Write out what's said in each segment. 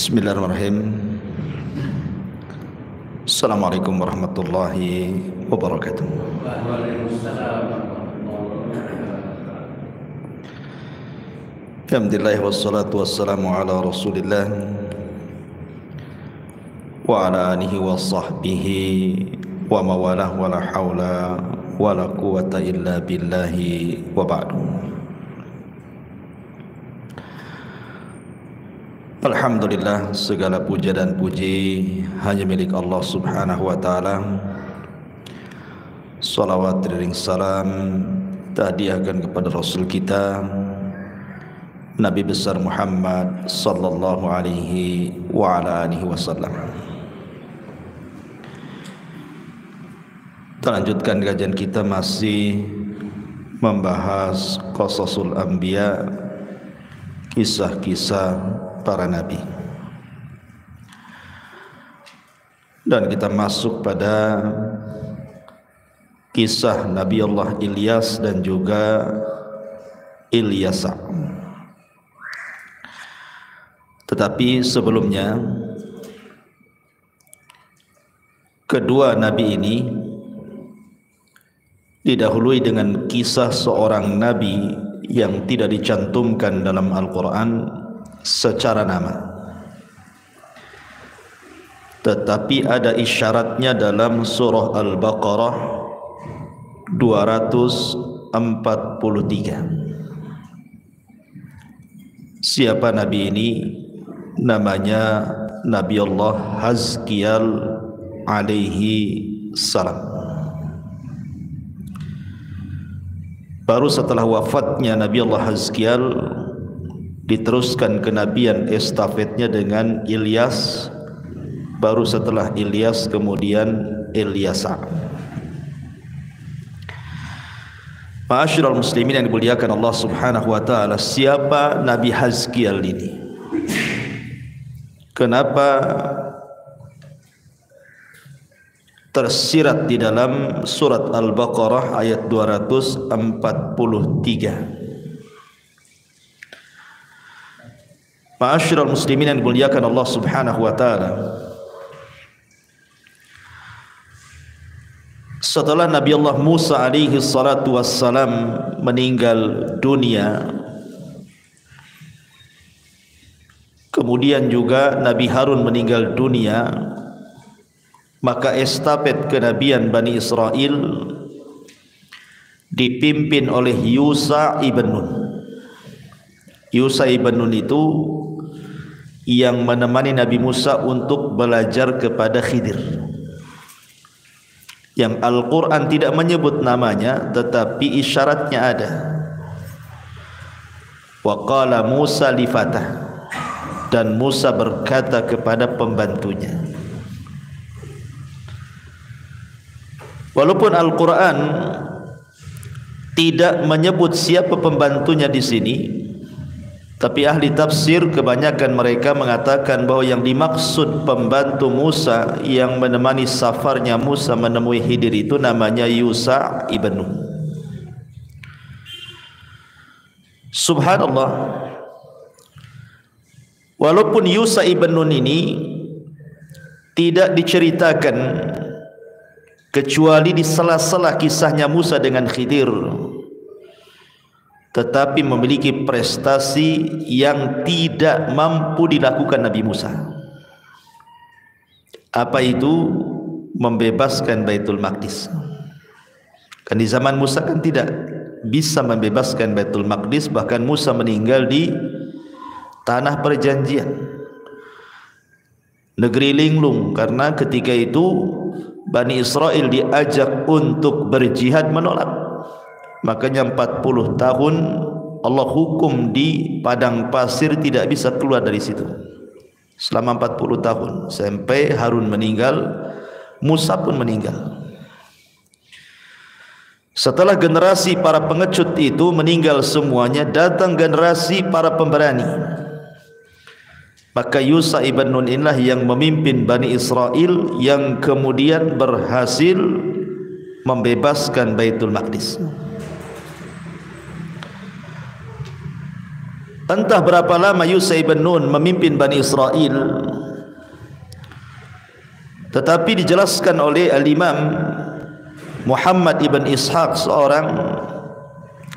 Bismillahirrahmanirrahim. Assalamualaikum warahmatullahi wabarakatuh. Alhamdulillah wassalatu wassalamu ala Rasulillah wa ala alihi wa sahbihi wa mawalah wa la hawla wa la quwata illa billahi wa ba'du. Alhamdulillah, segala puja dan puji hanya milik Allah subhanahu wa ta'ala. Salawat dan salam tahdiahkan kepada Rasul kita Nabi besar Muhammad sallallahu alaihi wa ala alihi wasallam. Kita lanjutkan kajian kita masih membahas Qasasul Anbiya, kisah-kisah para nabi, dan kita masuk pada kisah Nabi Allah Ilyas dan juga Ilyasa. Tetapi sebelumnya, kedua nabi ini didahului dengan kisah seorang nabi yang tidak dicantumkan dalam Al-Quran secara nama, tetapi ada isyaratnya dalam surah Al-Baqarah 243. Siapa nabi ini? Namanya Nabi Allah Hazkiel alaihi salam. Baru setelah wafatnya Nabi Allah Hazkiel, diteruskan kenabian estafetnya dengan Ilyas. Baru setelah Ilyas kemudian Ilyasa. Ma'asyiral muslimin yang dimuliakan Allah subhanahu wa ta'ala, siapa Nabi Hazkiel ini? Kenapa tersirat di dalam surat Al-Baqarah ayat 243? Ma'asyiral muslimin yang dimuliakan Allah subhanahu wa ta'ala, setelah Nabi Allah Musa alaihi salatu wassalam meninggal dunia, kemudian juga Nabi Harun meninggal dunia, maka estafet kenabian Bani Israel dipimpin oleh Yusha ibn Nun. Yusha ibn Nun itu yang menemani Nabi Musa untuk belajar kepada Khidir, yang Al-Quran tidak menyebut namanya tetapi isyaratnya ada. Wa qala Musa li fatah, dan Musa berkata kepada pembantunya. Walaupun Al-Quran tidak menyebut siapa pembantunya di sini, tapi ahli tafsir kebanyakan mereka mengatakan bahwa yang dimaksud pembantu Musa yang menemani safarnya Musa menemui Khidir itu namanya Yusha ibn Nun. Subhanallah, walaupun Yusha ibn Nun ini tidak diceritakan kecuali di sela-sela kisahnya Musa dengan Khidir, tetapi memiliki prestasi yang tidak mampu dilakukan Nabi Musa. Apa itu? Membebaskan Baitul Maqdis. Kan di zaman Musa kan tidak bisa membebaskan Baitul Maqdis, bahkan Musa meninggal di tanah perjanjian, negeri linglung, karena ketika itu Bani Israel diajak untuk berjihad menolak. Makanya 40 tahun Allah hukum di padang pasir, tidak bisa keluar dari situ selama 40 tahun, sampai Harun meninggal, Musa pun meninggal. Setelah generasi para pengecut itu meninggal semuanya, datang generasi para pemberani. Maka Yusha ibn Nun inilah yang memimpin Bani Israel yang kemudian berhasil membebaskan Baitul Maqdis. entah berapa lama Yusha ibn Nun memimpin Bani Israel, tetapi dijelaskan oleh Al-Imam Muhammad ibn Ishaq, seorang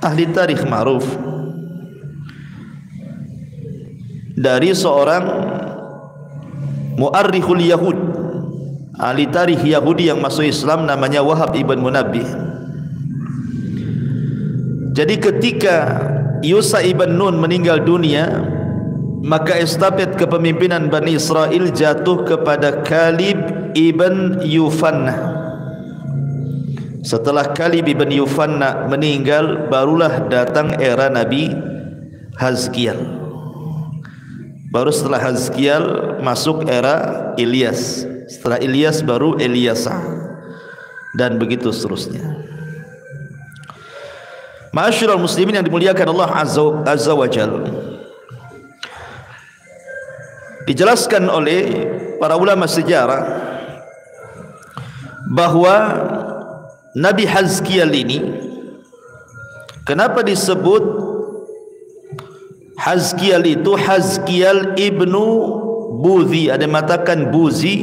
ahli tarikh ma'ruf, dari seorang mu'arrikhul Yahud, ahli tarikh Yahudi yang masuk Islam, namanya Wahab ibn Munabbih. Jadi ketika Yusha ibn Nun meninggal dunia, maka estafet kepemimpinan Bani Israel jatuh kepada Kalib ibn Yufanna. Setelah Kalib ibn Yufanna meninggal, barulah datang era Nabi Hazkiel. Baru setelah Hazkiel masuk era Ilyas. Setelah Ilyas baru Ilyasa, dan begitu seterusnya. Ma'asyiral muslimin yang dimuliakan Allah Azza wa Jalla, dijelaskan oleh para ulama sejarah bahwa Nabi Hazkiel ini, kenapa disebut Hazkiel itu Hazkiel ibnu Buzi, ada yang mengatakan Buzi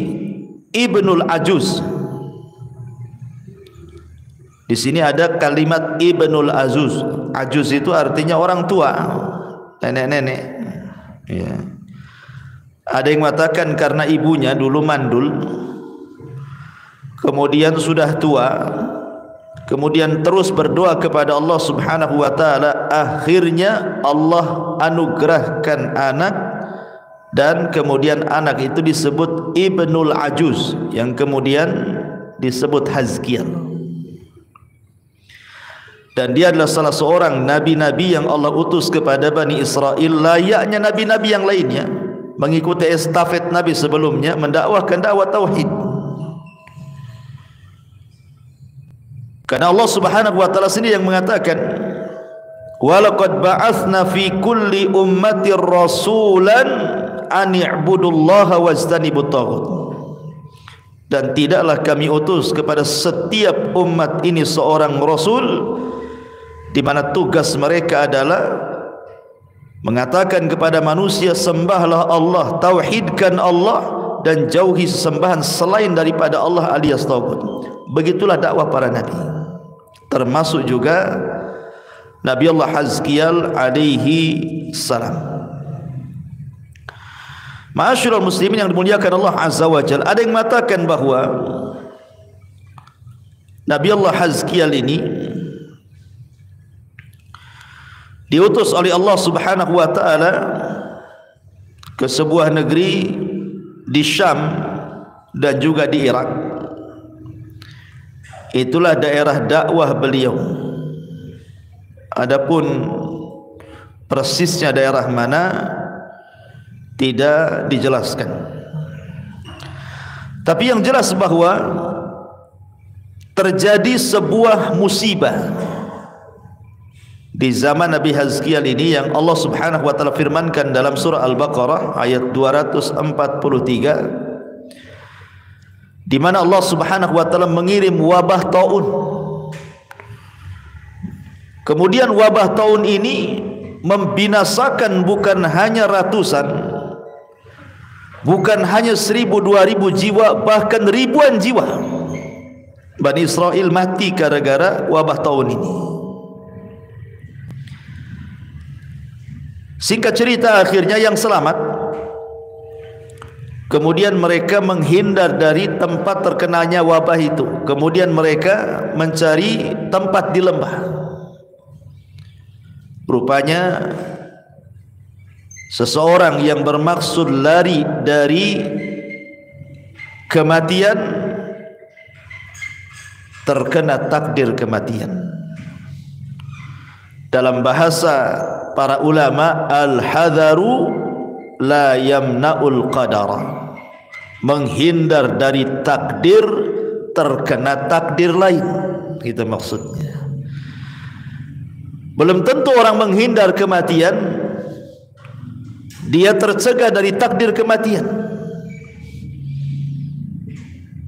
ibnul Ajuz. Di sini ada kalimat ibnul Azuz. Ajuz itu artinya orang tua, nenek-nenek. Ya. Ada yang mengatakan karena ibunya dulu mandul, kemudian sudah tua, kemudian terus berdoa kepada Allah Subhanahu wa taala, akhirnya Allah anugerahkan anak, dan kemudian anak itu disebut ibnul Ajuz, yang kemudian disebut Hazkiel. Dan dia adalah salah seorang nabi-nabi yang Allah utus kepada Bani Israel, layaknya nabi-nabi yang lainnya, mengikuti estafet nabi sebelumnya, mendakwahkan dakwah tauhid. Karena Allah Subhanahu wa taala sendiri yang mengatakan, walaqad ba'atsna fi kulli ummatir rasulan an i'budullaha wajtanibut taghut. Dan tidaklah kami utus kepada setiap umat ini seorang rasul, di mana tugas mereka adalah mengatakan kepada manusia, sembahlah Allah, tauhidkan Allah, dan jauhi sesembahan selain daripada Allah alias taghut. Begitulah dakwah para nabi, termasuk juga Nabi Allah Hazkiel alaihi salam. Ma'asyiral muslimin yang dimuliakan Allah Azza wa Jalla, ada yang mengatakan bahwa Nabi Allah Hazkiel ini diutus oleh Allah Subhanahu wa taala ke sebuah negeri di Syam dan juga di Irak. Itulah daerah dakwah beliau. Adapun persisnya daerah mana tidak dijelaskan. Tapi yang jelas bahwa terjadi sebuah musibah di zaman Nabi Hazkiel ini, yang Allah Subhanahu wa taala firmankan dalam surah Al-Baqarah ayat 243, di mana Allah Subhanahu wa taala mengirim wabah taun. Kemudian wabah taun ini membinasakan bukan hanya ratusan, bukan hanya 1.000-2.000 jiwa, bahkan ribuan jiwa Bani Israel mati gara-gara wabah taun ini. Singkat cerita, akhirnya yang selamat, kemudian mereka menghindar dari tempat terkenanya wabah itu. Kemudian mereka mencari tempat di lembah. Rupanya seseorang yang bermaksud lari dari kematian terkena takdir kematian. Dalam bahasa para ulama, al-hadharu la yamna'ul qadara, menghindar dari takdir terkena takdir lain, itu maksudnya. Belum tentu orang menghindar kematian dia tercegah dari takdir kematian.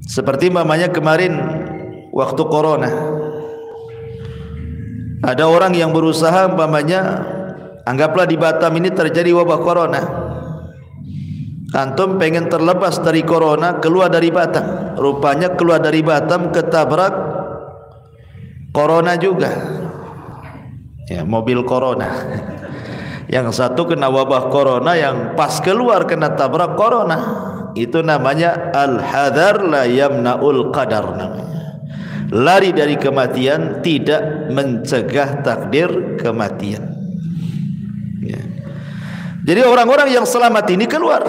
Seperti mamanya kemarin waktu corona, ada orang yang berusaha mamanya Anggaplah di Batam ini terjadi wabah corona. Antum pengen terlepas dari corona, keluar dari Batam. Rupanya keluar dari Batam ketabrak corona juga. Ya, mobil corona. Yang satu kena wabah corona, yang pas keluar kena tabrak corona. Itu namanya al-hadar la yamna'ul qadar namanya. Lari dari kematian tidak mencegah takdir kematian. Ya. Jadi orang-orang yang selamat ini keluar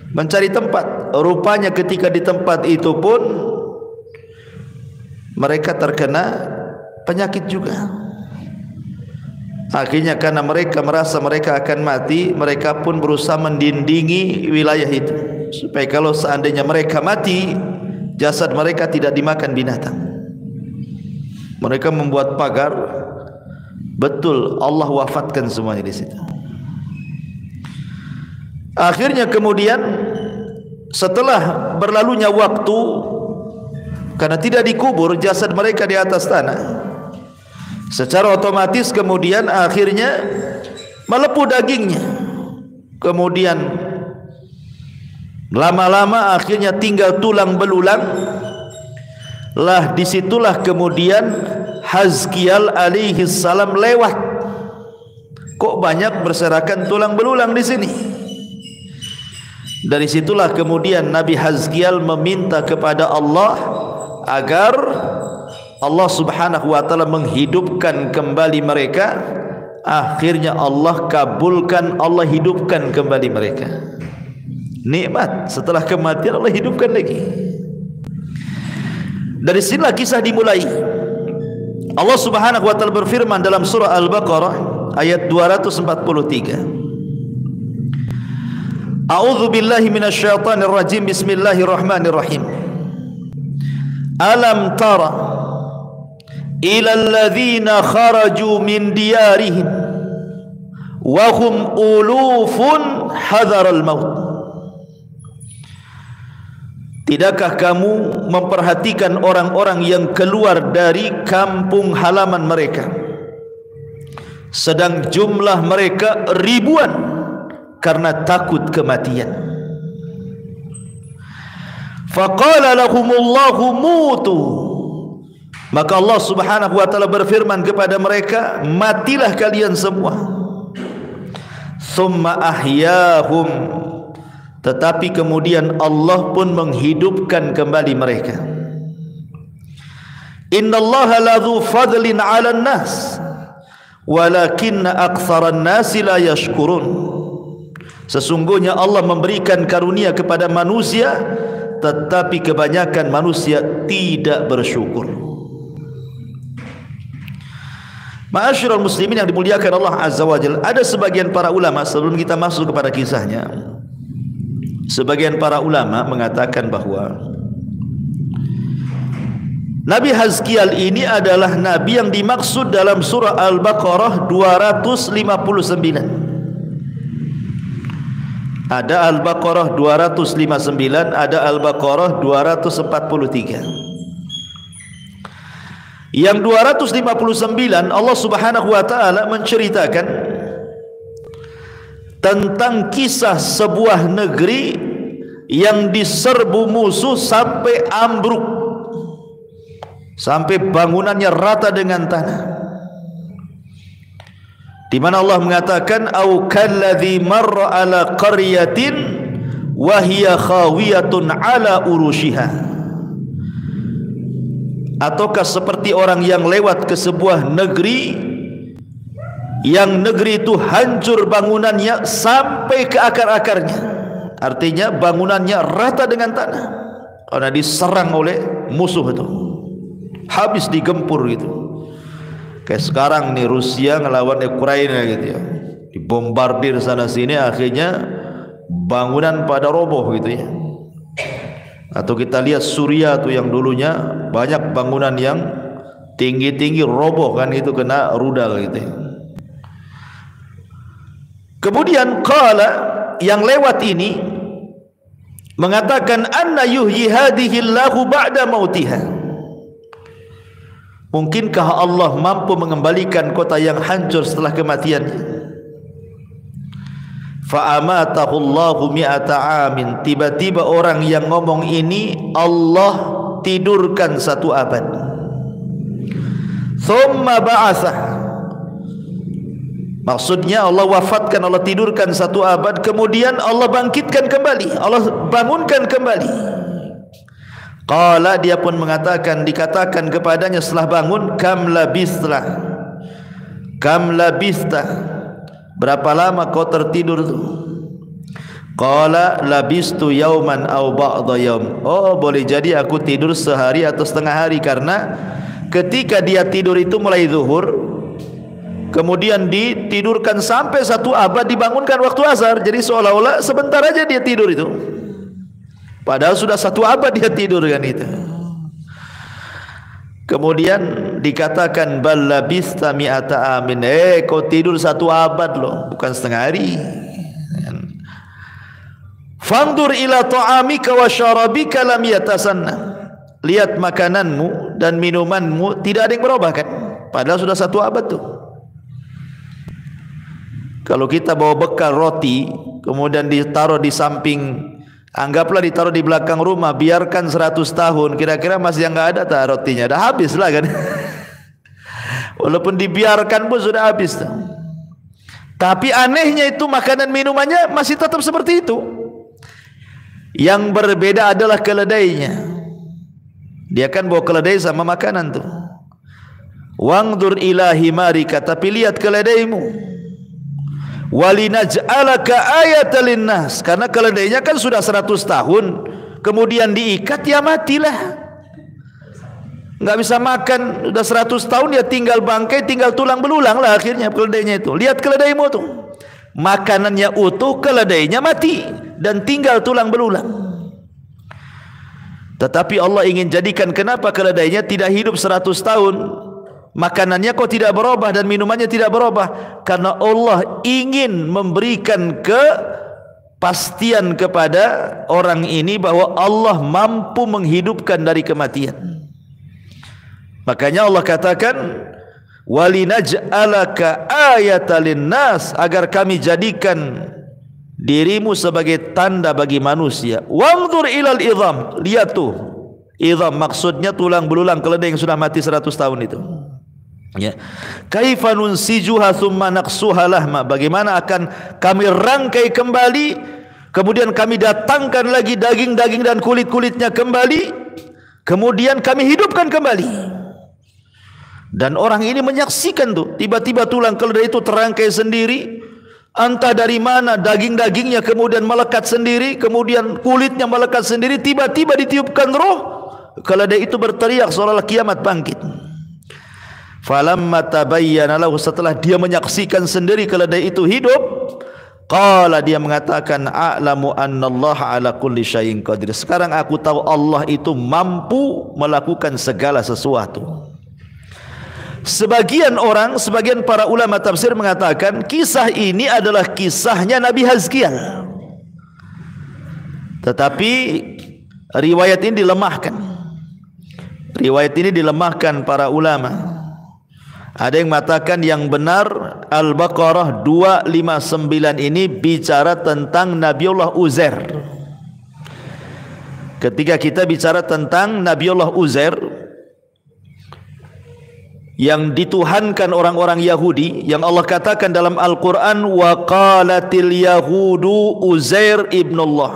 mencari tempat. Rupanya ketika di tempat itu pun mereka terkena penyakit juga. Akhirnya karena mereka merasa mereka akan mati, mereka pun berusaha mendindingi wilayah itu supaya kalau seandainya mereka mati, jasad mereka tidak dimakan binatang. Mereka membuat pagar. Betul, Allah wafatkan semuanya di situ. Akhirnya kemudian setelah berlalunya waktu, karena tidak dikubur jasad mereka di atas tanah, secara otomatis kemudian akhirnya melepuh dagingnya. Kemudian lama-lama akhirnya tinggal tulang belulang. Lah disitulah kemudian Hazkial alaihi salam lewat. Kok banyak berserakan tulang belulang di sini? Dari situlah kemudian Nabi Hazkial meminta kepada Allah agar Allah subhanahu wa ta'ala menghidupkan kembali mereka. Akhirnya Allah kabulkan, Allah hidupkan kembali mereka. Nikmat, setelah kematian Allah hidupkan lagi. Dari sinilah kisah dimulai. Allah subhanahu wa ta'ala berfirman dalam surah Al-Baqarah ayat 244. A'udzu billahi minasyaitonir rajim. Bismillahirrahmanirrahim. Alam tara ila alladhina kharaju min diyarihim wa hum ulufun hadaral maut. Tidakkah kamu memperhatikan orang-orang yang keluar dari kampung halaman mereka, sedang jumlah mereka ribuan karena takut kematian. Faqala lahumullahu mutu. Maka Allah subhanahu wa ta'ala berfirman kepada mereka, matilah kalian semua. Thumma ahyahum. Tetapi kemudian Allah pun menghidupkan kembali mereka. Innallaha ladzu fadlin 'alan nas walakinna aktsaran nasi la yashkurun. Sesungguhnya Allah memberikan karunia kepada manusia, tetapi kebanyakan manusia tidak bersyukur. Ma'asyiral muslimin yang dimuliakan Allah Azza wa Jalla, ada sebagian para ulama, sebelum kita masuk kepada kisahnya, sebagian para ulama mengatakan bahwa Nabi Hazkial ini adalah Nabi yang dimaksud dalam surah Al-Baqarah 259. Ada Al-Baqarah 259, ada Al-Baqarah 243. Yang 259 Allah subhanahu wa ta'ala menceritakan tentang kisah sebuah negeri yang diserbu musuh sampai ambruk, sampai bangunannya rata dengan tanah. Di mana Allah mengatakan au kalladzi marra ala qaryatin wa hiya khawiyatun ala urushiha. Ataukah seperti orang yang lewat ke sebuah negeri, yang negeri itu hancur bangunannya sampai ke akar-akarnya. Artinya bangunannya rata dengan tanah karena diserang oleh musuh itu, habis digempur gitu. Kayak sekarang nih Rusia ngelawan Ukraina gitu ya, dibombardir sana sini, akhirnya bangunan pada roboh gitu ya. Atau kita lihat Suriah tuh yang dulunya banyak bangunan yang tinggi-tinggi roboh kan, itu kena rudal gitu ya. Kemudian qala, yang lewat ini mengatakan anna yuhyi hadhihi Allahu ba'da mautiha. Mungkinkah Allah mampu mengembalikan kota yang hancur setelah kematiannya? Fa'amatahu Allahu mi'ata amin. Tiba-tiba orang yang ngomong ini Allah tidurkan 1 abad. Thumma ba'athah. Maksudnya Allah wafatkan, Allah tidurkan 1 abad, kemudian Allah bangkitkan kembali, Allah bangunkan kembali. Qala, dia pun mengatakan, dikatakan kepadanya setelah bangun, kam labista, kam labista, berapa lama kau tertidur tu? Qala labistu yauman aw ba'da yaum. Oh, boleh jadi aku tidur sehari atau setengah hari, karena ketika dia tidur itu mulai zuhur, kemudian ditidurkan sampai 1 abad, dibangunkan waktu asar. Jadi seolah-olah sebentar aja dia tidur itu, padahal sudah 1 abad dia tidur kan itu. Kemudian dikatakan bal labista mi'ata amin. Kau tidur 1 abad loh, bukan setengah hari. Fandur ila ta'amika wa syarabika lam yatasanna. Lihat makananmu dan minumanmu tidak ada yang berubah kan, padahal sudah 1 abad tuh. Kalau kita bawa bekal roti, kemudian ditaruh di samping, anggaplah ditaruh di belakang rumah, biarkan 100 tahun, kira-kira masih yang enggak ada tak rotinya, dah habis lah kan. Walaupun dibiarkan pun sudah habis tuh. Tapi anehnya itu makanan minumannya masih tetap seperti itu. Yang berbeda adalah keledainya. Dia kan bawa keledai sama makanan tuh. Wangdur ila himarika, tapi lihat keledaimu. Walinaj'alaka ayatan linnas, karena keledainya kan sudah 100 tahun, kemudian diikat, ya matilah, nggak bisa makan, udah 100 tahun ya tinggal bangkai, tinggal tulang belulang lah akhirnya keledainya itu. Lihat keledaimu tuh, makanannya utuh, keledainya mati dan tinggal tulang belulang. Tetapi Allah ingin jadikan, kenapa keledainya tidak hidup 100 tahun, makanannya kok tidak berubah dan minumannya tidak berubah? Karena Allah ingin memberikan kepastian kepada orang ini bahwa Allah mampu menghidupkan dari kematian. Makanya Allah katakan walinaj'alaka ayatan linnas, agar kami jadikan dirimu sebagai tanda bagi manusia. Wangdur ilal idham, lihat tuh idham, maksudnya tulang belulang keledai yang sudah mati 100 tahun itu. Ya, kaifa nunsijuha thumma naqsuha lahma, bagaimana akan kami rangkai kembali, kemudian kami datangkan lagi daging-daging dan kulit-kulitnya kembali, kemudian kami hidupkan kembali. Dan orang ini menyaksikan tuh, tiba-tiba tulang keledai itu terangkai sendiri, entah dari mana daging-dagingnya kemudian melekat sendiri, kemudian kulitnya melekat sendiri, tiba-tiba ditiupkan roh, keledai itu berteriak seolah-olah kiamat bangkit. Falamma tabayyana lahu, setelah dia menyaksikan sendiri keledai itu hidup, qala, dia mengatakan, a'lamu annallaha ala kulli syai'in qadir, sekarang aku tahu Allah itu mampu melakukan segala sesuatu. Sebagian orang, sebagian para ulama tafsir mengatakan kisah ini adalah kisahnya Nabi Hazkiel, tetapi riwayat ini dilemahkan. Riwayat ini dilemahkan para ulama. Ada yang mengatakan yang benar Al-Baqarah 259 ini bicara tentang Nabiullah Uzair. Ketika kita bicara tentang Nabiullah Uzair yang dituhankan orang-orang Yahudi, yang Allah katakan dalam Al-Quran, wa qalatil yahudu Uzair ibnullah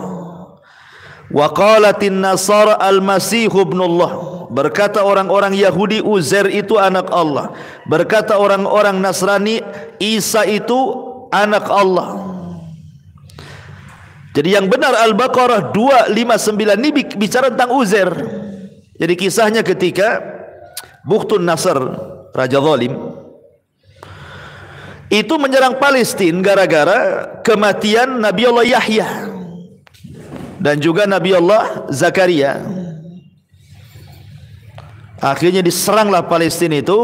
wa qalatin nasara al-masih ibnullah. Berkata orang-orang Yahudi Uzair itu anak Allah, berkata orang-orang Nasrani Isa itu anak Allah. Jadi yang benar Al-Baqarah 259 ini bicara tentang Uzair. Jadi kisahnya ketika Bukhtun Nasr, raja zalim, itu menyerang Palestina gara-gara kematian Nabi Allah Yahya dan juga Nabi Allah Zakaria. Akhirnya diseranglah Palestina itu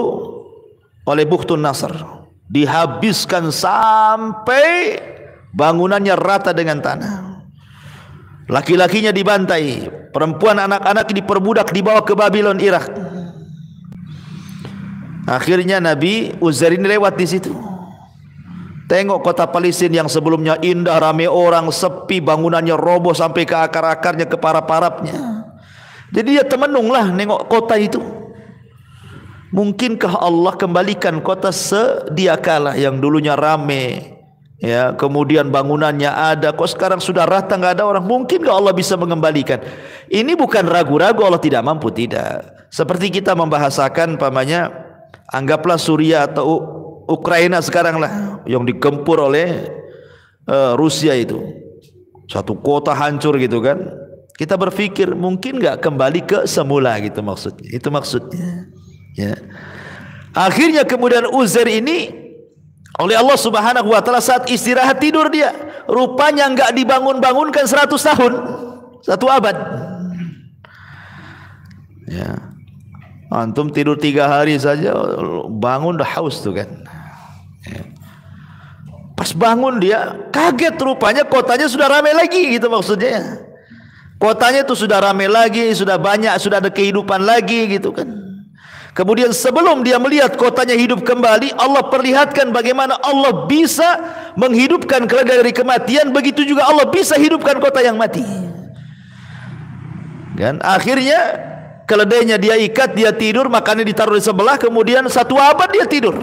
oleh Bukhtun Nasr, dihabiskan sampai bangunannya rata dengan tanah. Laki-lakinya dibantai, perempuan anak-anak diperbudak, dibawa ke Babylon, Irak. Akhirnya Nabi Uzair ini lewat di situ. Tengok kota Palestina yang sebelumnya indah, ramai orang, sepi, bangunannya roboh sampai ke akar-akarnya, ke para-parapnya. Jadi dia temenunglah nengok kota itu. Mungkinkah Allah kembalikan kota sedia kala yang dulunya ramai, ya, kemudian bangunannya ada, kok sekarang sudah rata, nggak ada orang? Mungkinkah Allah bisa mengembalikan? Ini bukan ragu-ragu Allah tidak mampu, tidak. Seperti kita membahasakan pamannya, anggaplah Suriah atau Ukraina sekarang lah yang digempur oleh Rusia itu, satu kota hancur gitu kan. Kita berpikir mungkin nggak kembali ke semula gitu maksudnya. Itu maksudnya. Ya. Akhirnya kemudian Uzair ini oleh Allah Subhanahu Wa Taala saat istirahat tidur dia, rupanya nggak dibangun-bangunkan 100 tahun, 1 abad. Ya. Antum tidur 3 hari saja bangun dah haus tuh kan. Ya. Pas bangun dia kaget, rupanya kotanya sudah ramai lagi gitu maksudnya. Kotanya itu sudah ramai lagi, sudah banyak, sudah ada kehidupan lagi gitu kan. Kemudian sebelum dia melihat kotanya hidup kembali, Allah perlihatkan bagaimana Allah bisa menghidupkan keledai dari kematian, begitu juga Allah bisa hidupkan kota yang mati. Dan akhirnya keledainya dia ikat, dia tidur, makannya ditaruh di sebelah, kemudian 1 abad dia tidur.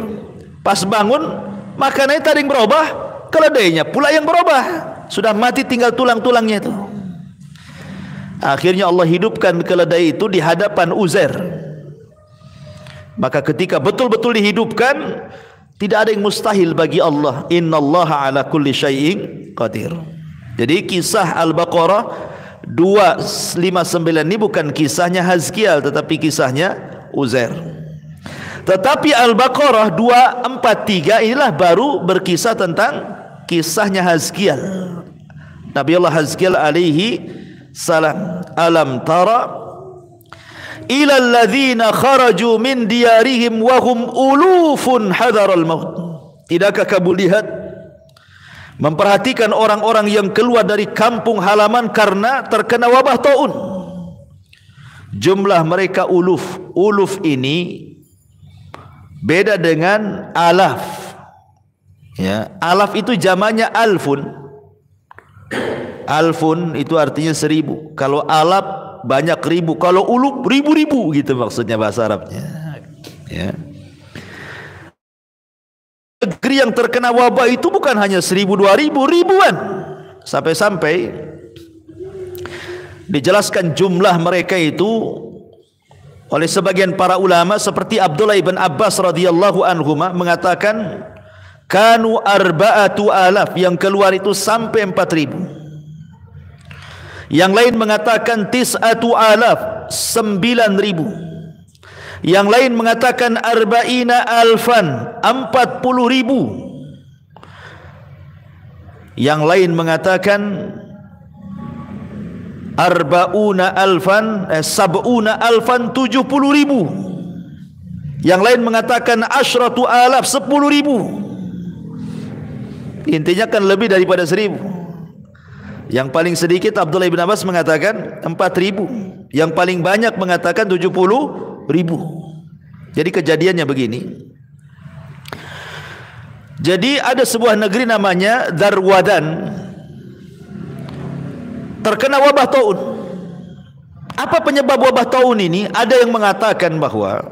Pas bangun, makanannya tadi yang berubah, keledainya pula yang berubah, sudah mati tinggal tulang-tulangnya itu. Akhirnya Allah hidupkan keledai itu di hadapan Uzair. Maka ketika betul-betul dihidupkan, tidak ada yang mustahil bagi Allah. Innallaha ala kulli syai'in qadir. Jadi kisah Al-Baqarah 259 ini bukan kisahnya Hazkiel, tetapi kisahnya Uzair. Tetapi Al-Baqarah 243 inilah baru berkisah tentang kisahnya Hazkiel. Nabi Allah Hazkiel alaihi salam. Alam tara ila alladzina kharaju min diyarihim wa hum ulufun hadaral maut. Tidakkah kamu lihat, memperhatikan orang-orang yang keluar dari kampung halaman karena terkena wabah taun. Jumlah mereka uluf. Uluf ini beda dengan alaf. Ya, alaf itu jamaknya alfun. Alfun itu artinya 1000. Kalau alaf banyak ribu. Kalau uluf ribu-ribu gitu maksudnya bahasa Arabnya. Ya. Negeri yang terkena wabah itu bukan hanya 1000, 2000, ribuan. Sampai-sampai dijelaskan jumlah mereka itu oleh sebagian para ulama seperti Abdullah ibn Abbas radhiyallahu anhuma mengatakan kanu arba'atu alaf, yang keluar itu sampai 4000. Yang lain mengatakan tis'atu alaf, 9000. Yang lain mengatakan arba'ina alfan, 40.000. Yang lain mengatakan arba'una alfan, sab'una alfan, 70.000. Yang lain mengatakan asyratu alaf, 10.000. Intinya kan lebih daripada 1000. Yang paling sedikit Abdullah bin Abbas mengatakan 4.000. Yang paling banyak mengatakan 70.000. Jadi kejadiannya begini. Jadi ada sebuah negeri namanya Darwadan, terkena wabah taun. Apa penyebab wabah taun ini? Ada yang mengatakan bahwa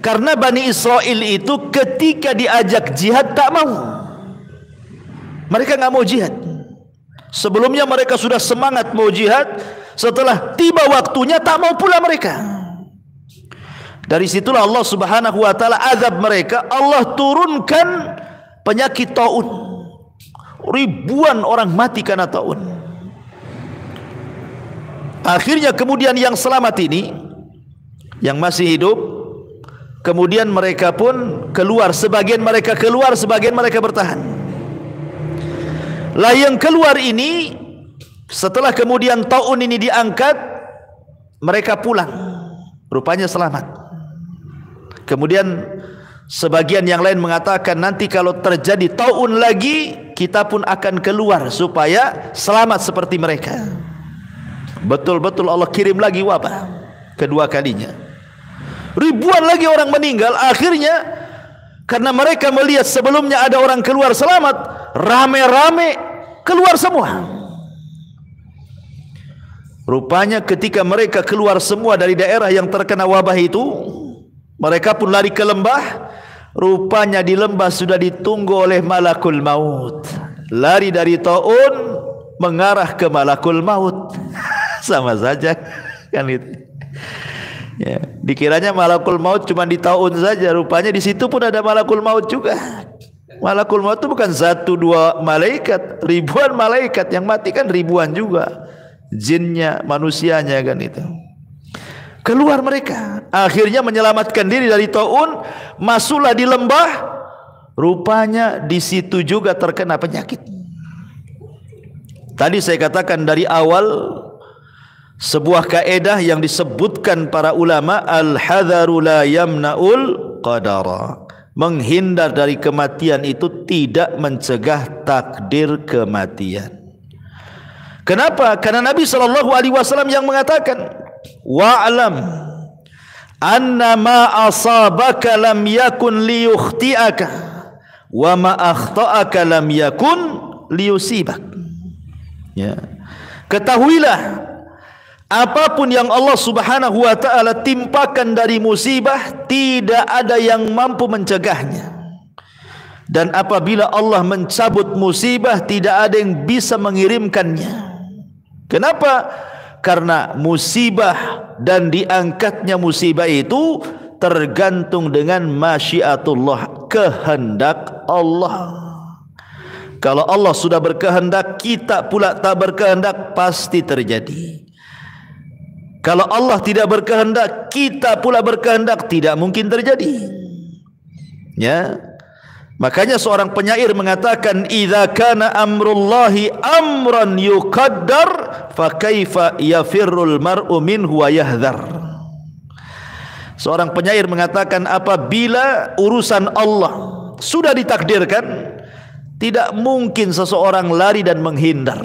karena Bani Israel itu ketika diajak jihad tak mau. Mereka nggak mau jihad. Sebelumnya mereka sudah semangat mau jihad, setelah tiba waktunya tak mau pula mereka. Dari situlah Allah Subhanahu wa taala azab mereka. Allah turunkan penyakit taun. Ribuan orang mati karena taun. Akhirnya kemudian yang selamat ini, yang masih hidup, kemudian mereka pun keluar. Sebagian mereka keluar, sebagian mereka bertahan. Lah yang keluar ini, setelah kemudian taun ini diangkat, mereka pulang, rupanya selamat. Kemudian sebagian yang lain mengatakan nanti kalau terjadi taun lagi, kita pun akan keluar supaya selamat seperti mereka. Betul-betul Allah kirim lagi wabah kedua kalinya. Ribuan lagi orang meninggal. Akhirnya karena mereka melihat sebelumnya ada orang keluar selamat, rame-rame keluar semua. Rupanya ketika mereka keluar semua dari daerah yang terkena wabah itu, mereka pun lari ke lembah. Rupanya di lembah sudah ditunggu oleh malakul maut. Lari dari taun mengarah ke malakul maut. Sama saja kan itu. Ya, dikiranya malakul maut cuma di taun saja. Rupanya di situ pun ada malakul maut juga. Malakul maut itu bukan satu dua malaikat, ribuan malaikat. Yang mati kan ribuan juga, jinnya, manusianya kan itu. Keluar mereka, akhirnya menyelamatkan diri dari taun, masuklah di lembah. Rupanya di situ juga terkena penyakit. Tadi saya katakan dari awal, sebuah kaedah yang disebutkan para ulama, al-hadharu la yamna'ul qadara. Menghindar dari kematian itu tidak mencegah takdir kematian. Kenapa? Karena Nabi SAW yang mengatakan, wa'lam anna ma asabaka lam yakun liyukhti'aka wa ma akhta'aka lam yakun liyusibak. Ya. Ketahuilah, apapun yang Allah Subhanahu wa taala timpakan dari musibah, tidak ada yang mampu mencegahnya. Dan apabila Allah mencabut musibah, tidak ada yang bisa mengirimkannya. Kenapa? Karena musibah dan diangkatnya musibah itu tergantung dengan masyiatullah, kehendak Allah. Kalau Allah sudah berkehendak, kita pula tak berkehendak, pasti terjadi. Kalau Allah tidak berkehendak, kita pula berkehendak, tidak mungkin terjadi. Ya. Makanya seorang penyair mengatakan, idza kana amrullahi amran yuqaddar fa kaifa yafirrul mar'u minhu wa yahdhar. Seorang penyair mengatakan, apabila urusan Allah sudah ditakdirkan, tidak mungkin seseorang lari dan menghindar,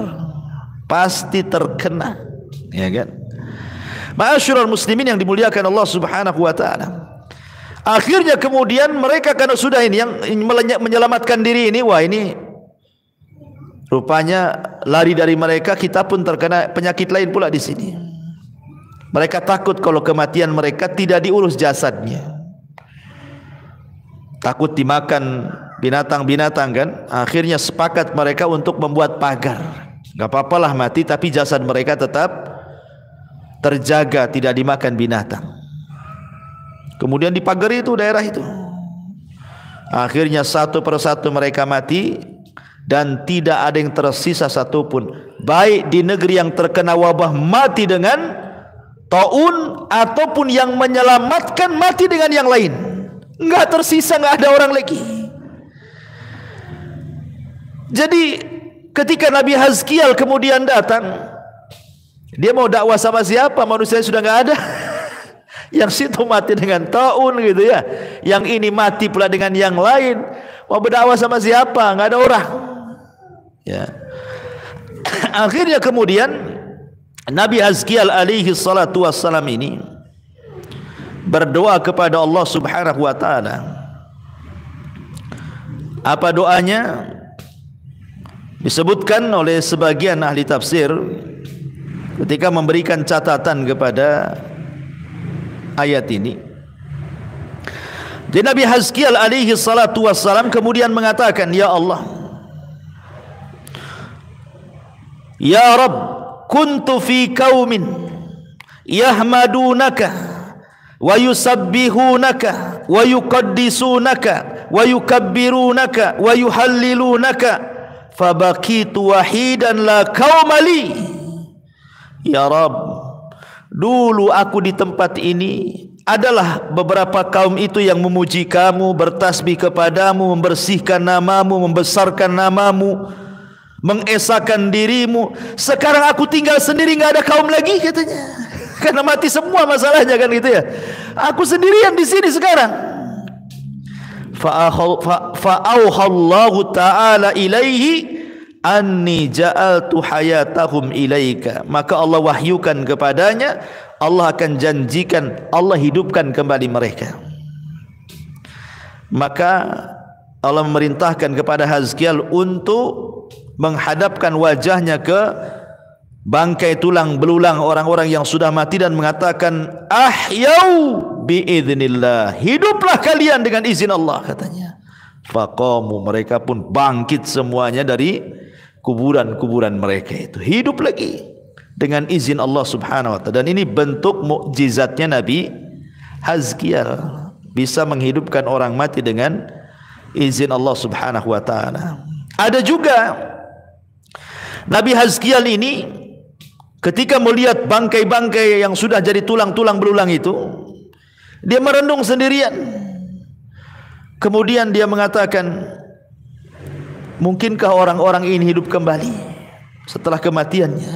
pasti terkena. Ya kan? Ma'asyiral muslimin yang dimuliakan Allah Subhanahu wa taala. Akhirnya kemudian mereka karena sudah ini yang menyelamatkan diri ini, wah ini rupanya lari dari mereka, kita pun terkena penyakit lain pula di sini. Mereka takut kalau kematian mereka tidak diurus jasadnya. Takut dimakan binatang-binatang kan. Akhirnya sepakat mereka untuk membuat pagar. Gak apa-apalah mati, tapi jasad mereka tetap terjaga, tidak dimakan binatang. Kemudian dipagari itu daerah itu. Akhirnya satu persatu mereka mati, dan tidak ada yang tersisa satupun. Baik di negeri yang terkena wabah mati dengan taun, ataupun yang menyelamatkan mati dengan yang lain. Enggak tersisa, enggak ada orang lagi. Jadi ketika Nabi Hazkiel kemudian datang, dia mau dakwah sama siapa? Manusia sudah enggak ada. Yang situ mati dengan taun gitu ya, yang ini mati pula dengan yang lain. Mau berdakwah sama siapa? Enggak ada orang. Ya. Akhirnya kemudian Nabi Hazkiel alaihi salatu wassalam ini berdoa kepada Allah Subhanahu wa taala. Apa doanya? Disebutkan oleh sebagian ahli tafsir ketika memberikan catatan kepada ayat ini. Jadi Nabi Hazkiel alaihi salatu wassalam kemudian mengatakan, ya Allah, ya Rabb, kuntu fi qaumin yahmadunaka wa yusabbihunaka wa yuqaddisunaka wa yukabbirunaka wa yuhallilunaka fabaqitu wahidan la qaumali. Ya Rabb, dulu aku di tempat ini adalah beberapa kaum itu yang memuji kamu, bertasbih kepadamu, membersihkan namamu, membesarkan namamu, mengesahkan dirimu. Sekarang aku tinggal sendiri, enggak ada kaum lagi katanya. Karena mati semua masalahnya kan gitu ya. Aku sendirian di sini sekarang. Fa'auhallahu ta'ala ilaihi anni ja'altu hayatahum ilaika, maka Allah wahyukan kepadanya, Allah akan janjikan, Allah hidupkan kembali mereka. Maka Allah memerintahkan kepada Hazkiel untuk menghadapkan wajahnya ke bangkai tulang belulang orang-orang yang sudah mati dan mengatakan, ahyau biiznillah, hiduplah kalian dengan izin Allah, katanya. Faqamu, mereka pun bangkit semuanya dari kuburan-kuburan mereka itu, hidup lagi dengan izin Allah Subhanahu wa taala. Dan ini bentuk mukjizatnya Nabi Hazkiel, bisa menghidupkan orang mati dengan izin Allah Subhanahu wa taala. Ada juga Nabi Hazkiel ini ketika melihat bangkai-bangkai yang sudah jadi tulang-tulang belulang itu, dia merenung sendirian. Kemudian dia mengatakan, mungkinkah orang-orang ini hidup kembali setelah kematiannya?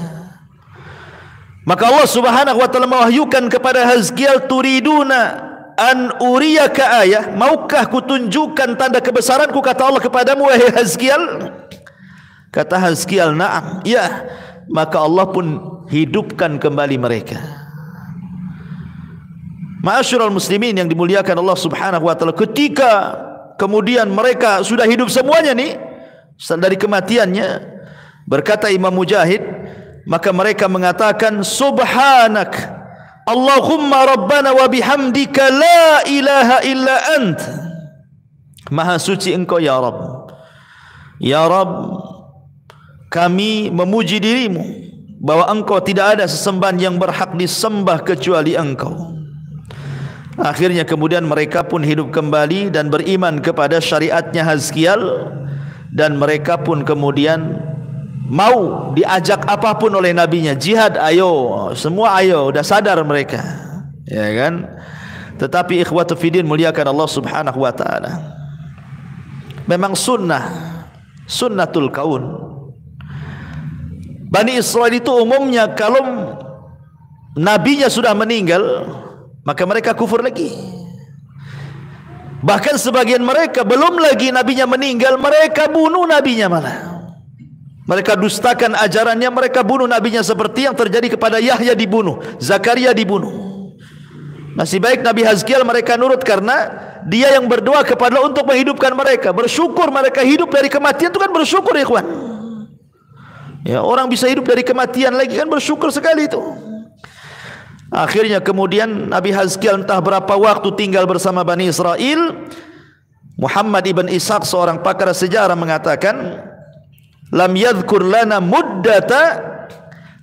Maka Allah Subhanahu wa taala mewahyukan kepada Hazkiel, turiduna an uriyaka ayah, maukah kutunjukkan tanda kebesaranku, kata Allah kepadamu wahai Hazkiel? Kata Hazkiel, na'am, ya. Maka Allah pun hidupkan kembali mereka. Ma'asyiral muslimin yang dimuliakan Allah Subhanahu wa taala, ketika kemudian mereka sudah hidup semuanya nih dari kematiannya, berkata Imam Mujahid, maka mereka mengatakan, subhanak Allahumma rabbana wa bihamdika la ilaha illa ant, maha suci engkau ya Rabb. Ya Rabb, kami memuji dirimu bahwa engkau tidak ada sesembahan yang berhak disembah kecuali engkau. Akhirnya kemudian mereka pun hidup kembali dan beriman kepada syariatnya Hazkiel, dan mereka pun kemudian mau diajak apapun oleh nabinya, jihad, ayo, semua ayo, udah sadar mereka, ya kan? Tetapi ikhwatu fiddin muliakan Allah Subhanahu wa taala, memang sunnatul kaun. Bani Israel itu umumnya kalau nabinya sudah meninggal, maka mereka kufur lagi. Bahkan sebagian mereka belum lagi nabinya meninggal, mereka bunuh nabinya malah. Mereka dustakan ajarannya, mereka bunuh nabinya, seperti yang terjadi kepada Yahya dibunuh, Zakaria dibunuh. Nasib baik Nabi Hazkiel mereka nurut, karena dia yang berdoa kepada Allah untuk menghidupkan mereka. Bersyukur mereka hidup dari kematian, itu kan bersyukur ya ikhwan. Ya, orang bisa hidup dari kematian lagi kan bersyukur sekali itu. Akhirnya kemudian Nabi Hazkiel entah berapa waktu tinggal bersama Bani Israel. Muhammad ibn Ishaq, seorang pakar sejarah, mengatakan, lam yadhkur lana muddata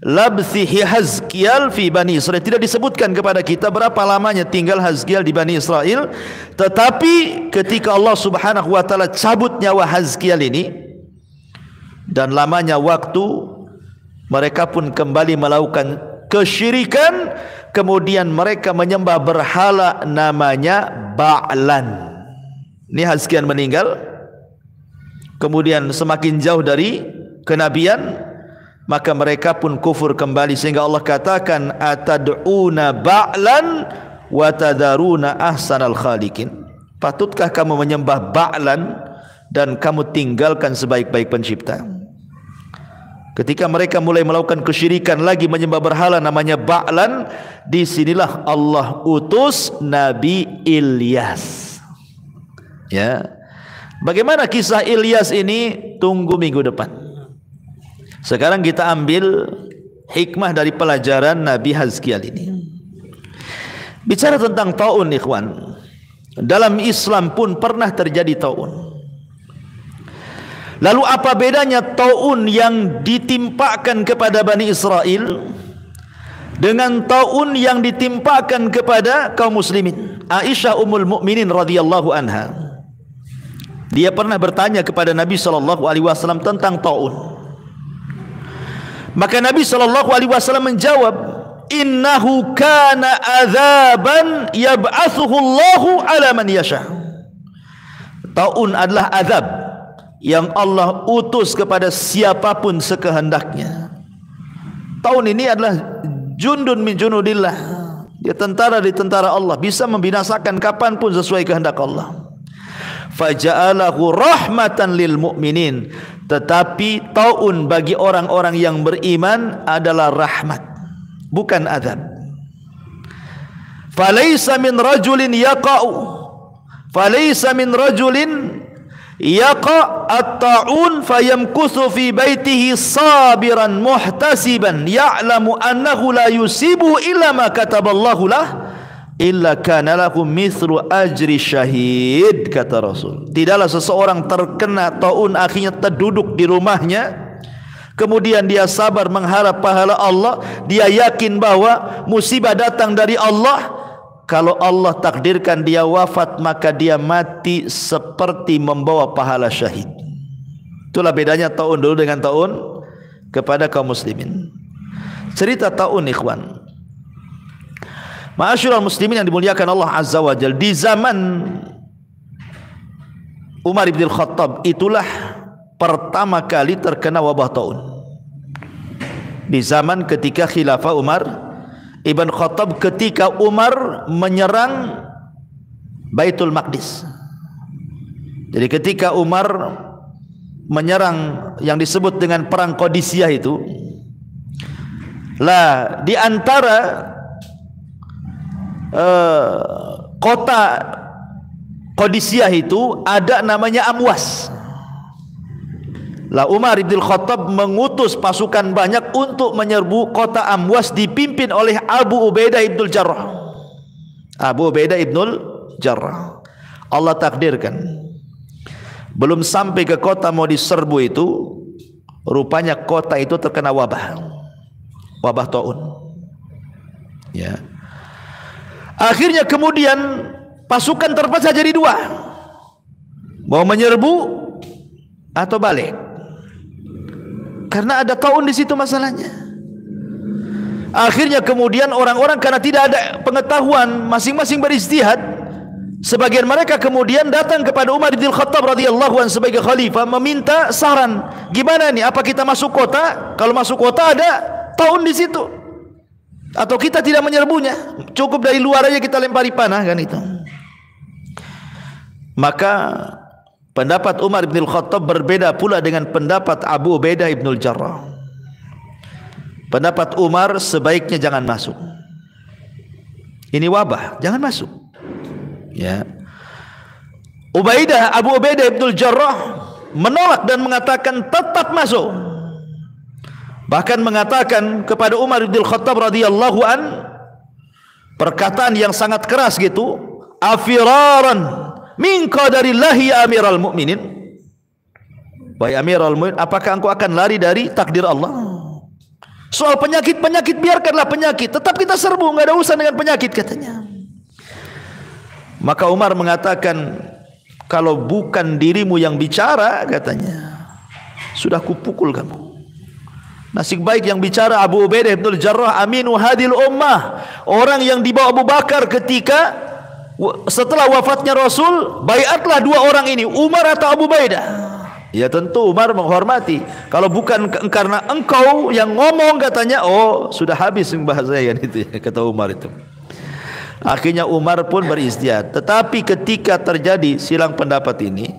labthihi Hazkiel fi Bani Israel, tidak disebutkan kepada kita berapa lamanya tinggal Hazkiel di Bani Israel. Tetapi ketika Allah Subhanahu wa taala cabut nyawa Hazkiel ini, dan lamanya waktu, mereka pun kembali melakukan kesyirikan. Kemudian mereka menyembah berhala namanya Ba'lan. Ini Hazkiel meninggal, kemudian semakin jauh dari kenabian, maka mereka pun kufur kembali, sehingga Allah katakan, atad'una Ba'lan wa tadaruna ahsanal khaliqin, patutkah kamu menyembah Ba'lan dan kamu tinggalkan sebaik-baik pencipta? Ketika mereka mulai melakukan kesyirikan lagi, menyembah berhala namanya Ba'lan, disinilah Allah utus Nabi Ilyas. Ya, bagaimana kisah Ilyas ini? Tunggu minggu depan. Sekarang kita ambil hikmah dari pelajaran Nabi Hazkiel ini. Bicara tentang taun, ikhwan, dalam Islam pun pernah terjadi taun. Lalu apa bedanya taun yang ditimpakan kepada Bani Israel dengan taun yang ditimpakan kepada kaum muslimin? Aisyah Ummul Mukminin radhiyallahu anha, dia pernah bertanya kepada Nabi SAW tentang taun. Maka Nabi SAW menjawab, innahu kana azaban yab'athuhu Allahu ala man yasha. Taun adalah azab yang Allah utus kepada siapapun sekehendaknya. Taun ini adalah jundun min junudillah, dia tentara di tentara Allah, bisa membinasakan kapanpun sesuai kehendak Allah. Faja'alahu rahmatan lil mu'minin, Tetapi taun bagi orang-orang yang beriman adalah rahmat, bukan azab. Falaysa min rajulin yaqa'u, falaysa min rajulin yaqa' at-ta'un fayamkuthu fi baitihi sabiran muhtasiban ya'lamu annahu la yusibu illa ma kataballahu lah illa kana lahu mithlu ajri syahid, kata Rasul. Tidaklah seseorang terkena taun akhirnya terduduk di rumahnya, kemudian dia sabar mengharap pahala Allah, dia yakin bahwa musibah datang dari Allah. Kalau Allah takdirkan dia wafat, maka dia mati seperti membawa pahala syahid. Itulah bedanya taun dulu dengan taun kepada kaum muslimin. Cerita taun, ikhwan, ma'asyiral muslimin yang dimuliakan Allah Azza wa Jalla, di zaman Umar bin Khattab itulah pertama kali terkena wabah taun. Di zaman ketika khilafah Umar Ibn Khattab, ketika Umar menyerang Baitul Maqdis. Jadi ketika Umar menyerang yang disebut dengan perang Qadisiyah itu, lah di antara kota Qadisiyah itu ada namanya Amwas. Lah Umar bin Khattab mengutus pasukan banyak untuk menyerbu kota Amwas, dipimpin oleh Abu Ubaidah ibnul Jarrah. Abu Ubaidah ibnul Jarrah. Allah takdirkan belum sampai ke kota mau diserbu itu, rupanya kota itu terkena wabah taun. Ya. Akhirnya kemudian pasukan terpecah jadi dua, mau menyerbu atau balik. Karena ada taun di situ masalahnya. Akhirnya kemudian orang-orang karena tidak ada pengetahuan, masing-masing beristihad. Sebagian mereka kemudian datang kepada Umar bin Khattab radhiyallahu anhu sebagai khalifah, meminta saran. Gimana nih? Apa kita masuk kota? Kalau masuk kota ada taun di situ, atau kita tidak menyerbunya? Cukup dari luar aja kita lempari panah, kan itu. Maka pendapat Umar bin Khattab berbeda pula dengan pendapat Abu Ubaidah ibnul Jarrah. Pendapat Umar, sebaiknya jangan masuk. Ini wabah, jangan masuk. Ya. Abu Ubaidah ibnul Jarrah menolak dan mengatakan tetap masuk. Bahkan mengatakan kepada Umar bin Khattab radhiyallahu an perkataan yang sangat keras gitu, afiraran min qadarillahi ya amiral mu'minin. Wahai amiral mu'minin, apakah engkau akan lari dari takdir Allah? Soal penyakit biarkanlah penyakit, tetap kita serbu, enggak ada urusan dengan penyakit, katanya. Maka Umar mengatakan, kalau bukan dirimu yang bicara, katanya, sudah kupukul kamu. Nasib baik yang bicara Abu Ubaidah ibnul Jarrah, aminu hadil ummah, orang yang dibawa Abu Bakar ketika setelah wafatnya Rasul, baiatlah dua orang ini, Umar atau Abu Ubaidah. Ya tentu Umar menghormati. Kalau bukan karena engkau yang ngomong, katanya, oh sudah habis bahasanya, kan itu ya, kata Umar itu. Akhirnya Umar pun beristihad. Tetapi ketika terjadi silang pendapat ini,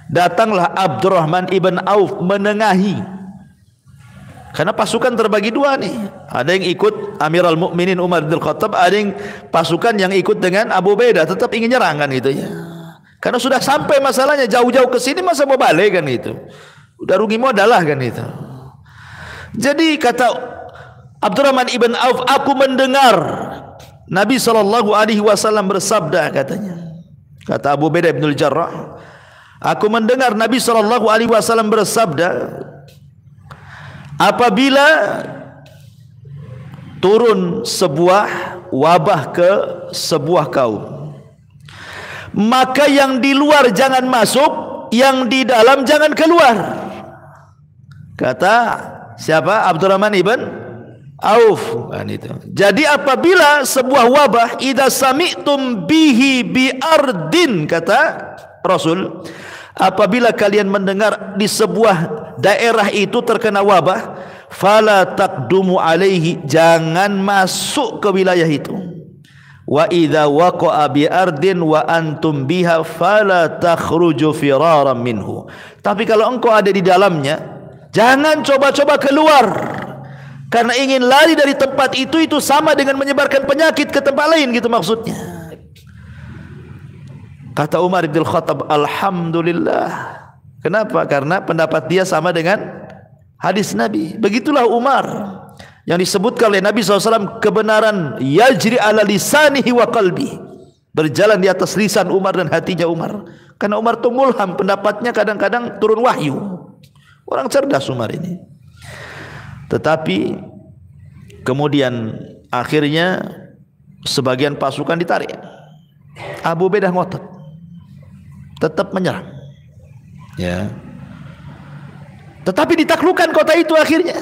datanglah Abdurrahman ibn Auf menengahi. Karena pasukan terbagi dua nih. Ada yang ikut Amirul Mukminin Umar bin Khattab, ada yang pasukan yang ikut dengan Abu Ubaidah, tetap ingin nyerang, kan gitu ya. Karena sudah sampai masalahnya jauh-jauh ke sini, masa mau balik, kan itu. Udah rugi modal lah, kan itu. Jadi kata Abdurrahman ibn Auf, aku mendengar Nabi SAW bersabda, katanya. Kata Abu Ubaidah bin Jarrah, aku mendengar Nabi SAW bersabda, apabila turun sebuah wabah ke sebuah kaum, maka yang di luar jangan masuk, yang di dalam jangan keluar. Kata siapa? Abdurrahman ibn Auf, kan itu. Jadi apabila sebuah wabah, idza sami'tum bihi bi ardin, kata Rasul, apabila kalian mendengar di sebuah daerah itu terkena wabah, fala taqdumu alaihi, jangan masuk ke wilayah itu. Wa idza waqa'a bi ardin wa antum biha fala takhruju firaran minhu. Tapi kalau engkau ada di dalamnya, jangan coba-coba keluar. Karena ingin lari dari tempat itu sama dengan menyebarkan penyakit ke tempat lain, gitu maksudnya. Kata Umar bin Khattab, alhamdulillah. Kenapa? Karena pendapat dia sama dengan hadis Nabi. Begitulah Umar yang disebutkan oleh Nabi SAW, kebenaran yajri ala lisanihi wa qalbi, berjalan di atas lisan Umar dan hatinya Umar. Karena Umar itu mulham, pendapatnya kadang-kadang turun wahyu. Orang cerdas Umar ini. Tetapi kemudian akhirnya sebagian pasukan ditarik. Abu Ubaidah ngotot, tetap menyerang. Ya. Tetapi ditaklukkan kota itu akhirnya.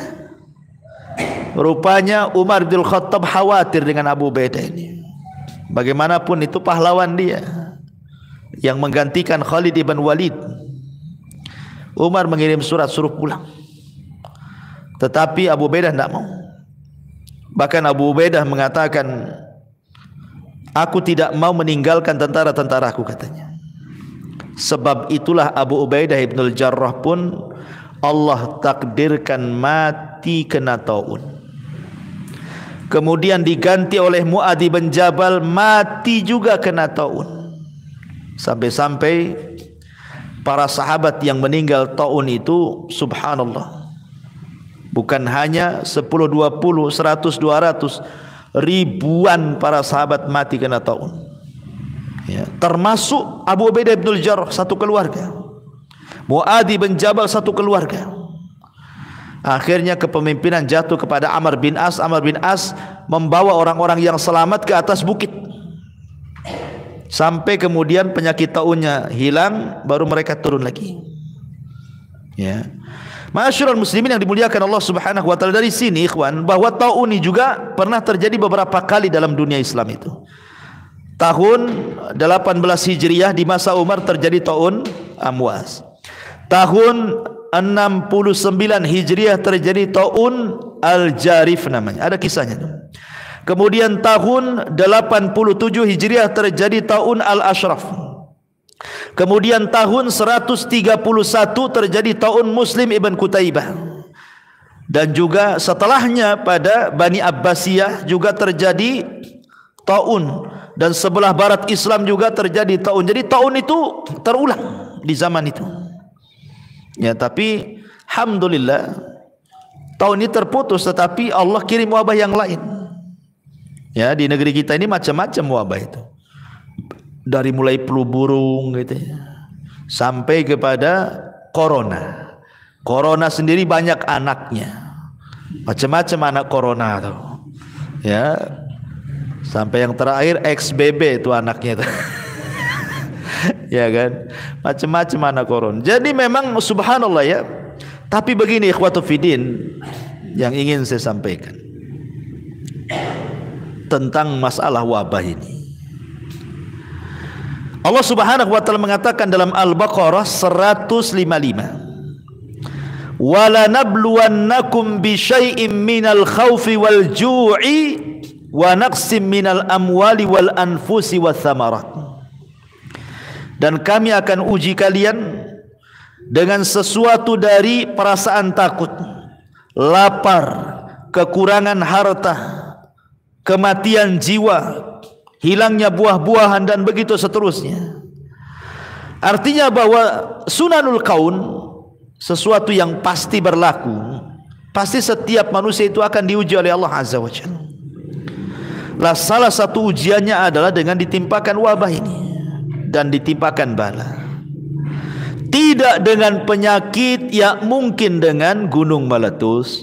Rupanya Umar bin Khattab khawatir dengan Abu Ubaidah ini. Bagaimanapun itu pahlawan dia yang menggantikan Khalid ibn Walid. Umar mengirim surat suruh pulang. Tetapi Abu Ubaidah tidak mau. Bahkan Abu Ubaidah mengatakan, aku tidak mau meninggalkan tentara-tentaraku, katanya. Sebab itulah Abu Ubaidah ibn al-Jarrah pun Allah takdirkan mati kena taun. Kemudian diganti oleh Mu'adh bin Jabal, mati juga kena taun. Sampai-sampai para sahabat yang meninggal taun itu, subhanallah, bukan hanya 10, 20, 100, 200, ribuan para sahabat mati kena taun. Ya, termasuk Abu Ubaidah bin al-Jarrah, satu keluarga. Mu'adh bin Jabal, satu keluarga. Akhirnya kepemimpinan jatuh kepada Amr bin As. Amr bin As membawa orang-orang yang selamat ke atas bukit. Sampai kemudian penyakit taunnya hilang, baru mereka turun lagi. Ya. Ma'asyiral muslimin yang dimuliakan Allah Subhanahu wa taala, dari sini ikhwan, bahwa taun ini juga pernah terjadi beberapa kali dalam dunia Islam itu. Tahun 18 Hijriah di masa Umar terjadi taun Amwas. Tahun 69 Hijriah terjadi taun Al-Jarif namanya. Ada kisahnya tuh. Kemudian tahun 87 Hijriah terjadi taun Al-Ashraf. Kemudian tahun 131 terjadi taun Muslim ibn Qutaibah. Dan juga setelahnya pada Bani Abbasiyah juga terjadi taun. Dan sebelah barat Islam juga terjadi taun. Jadi taun itu terulang di zaman itu. Ya, tapi alhamdulillah tahun ini terputus, tetapi Allah kirim wabah yang lain. Ya, di negeri kita ini macam-macam wabah itu. Dari mulai flu burung gitu ya, sampai kepada corona. Corona sendiri banyak anaknya. Macam-macam anak corona tuh. Ya. Sampai yang terakhir XBB itu anaknya tuh. Ya kan? Macam-macam anak corona. Jadi memang subhanallah ya. Tapi begini ikhwatu fiddin yang ingin saya sampaikan tentang masalah wabah ini. Allah Subhanahu wa taala mengatakan dalam Al-Baqarah 155, "Wala nabluwannakum bi syai'im minal khaufi wal ju'i wa naqsim minal amwali wal anfusi wath thamarat." Dan kami akan uji kalian dengan sesuatu dari perasaan takut, lapar, kekurangan harta, kematian jiwa, hilangnya buah-buahan, dan begitu seterusnya. Artinya bahwa sunanul kaun, sesuatu yang pasti berlaku, pasti setiap manusia itu akan diuji oleh Allah Azza wa Jalla. Lah salah satu ujiannya adalah dengan ditimpakan wabah ini dan ditimpakan bala. Tidak dengan penyakit yang mungkin dengan gunung meletus,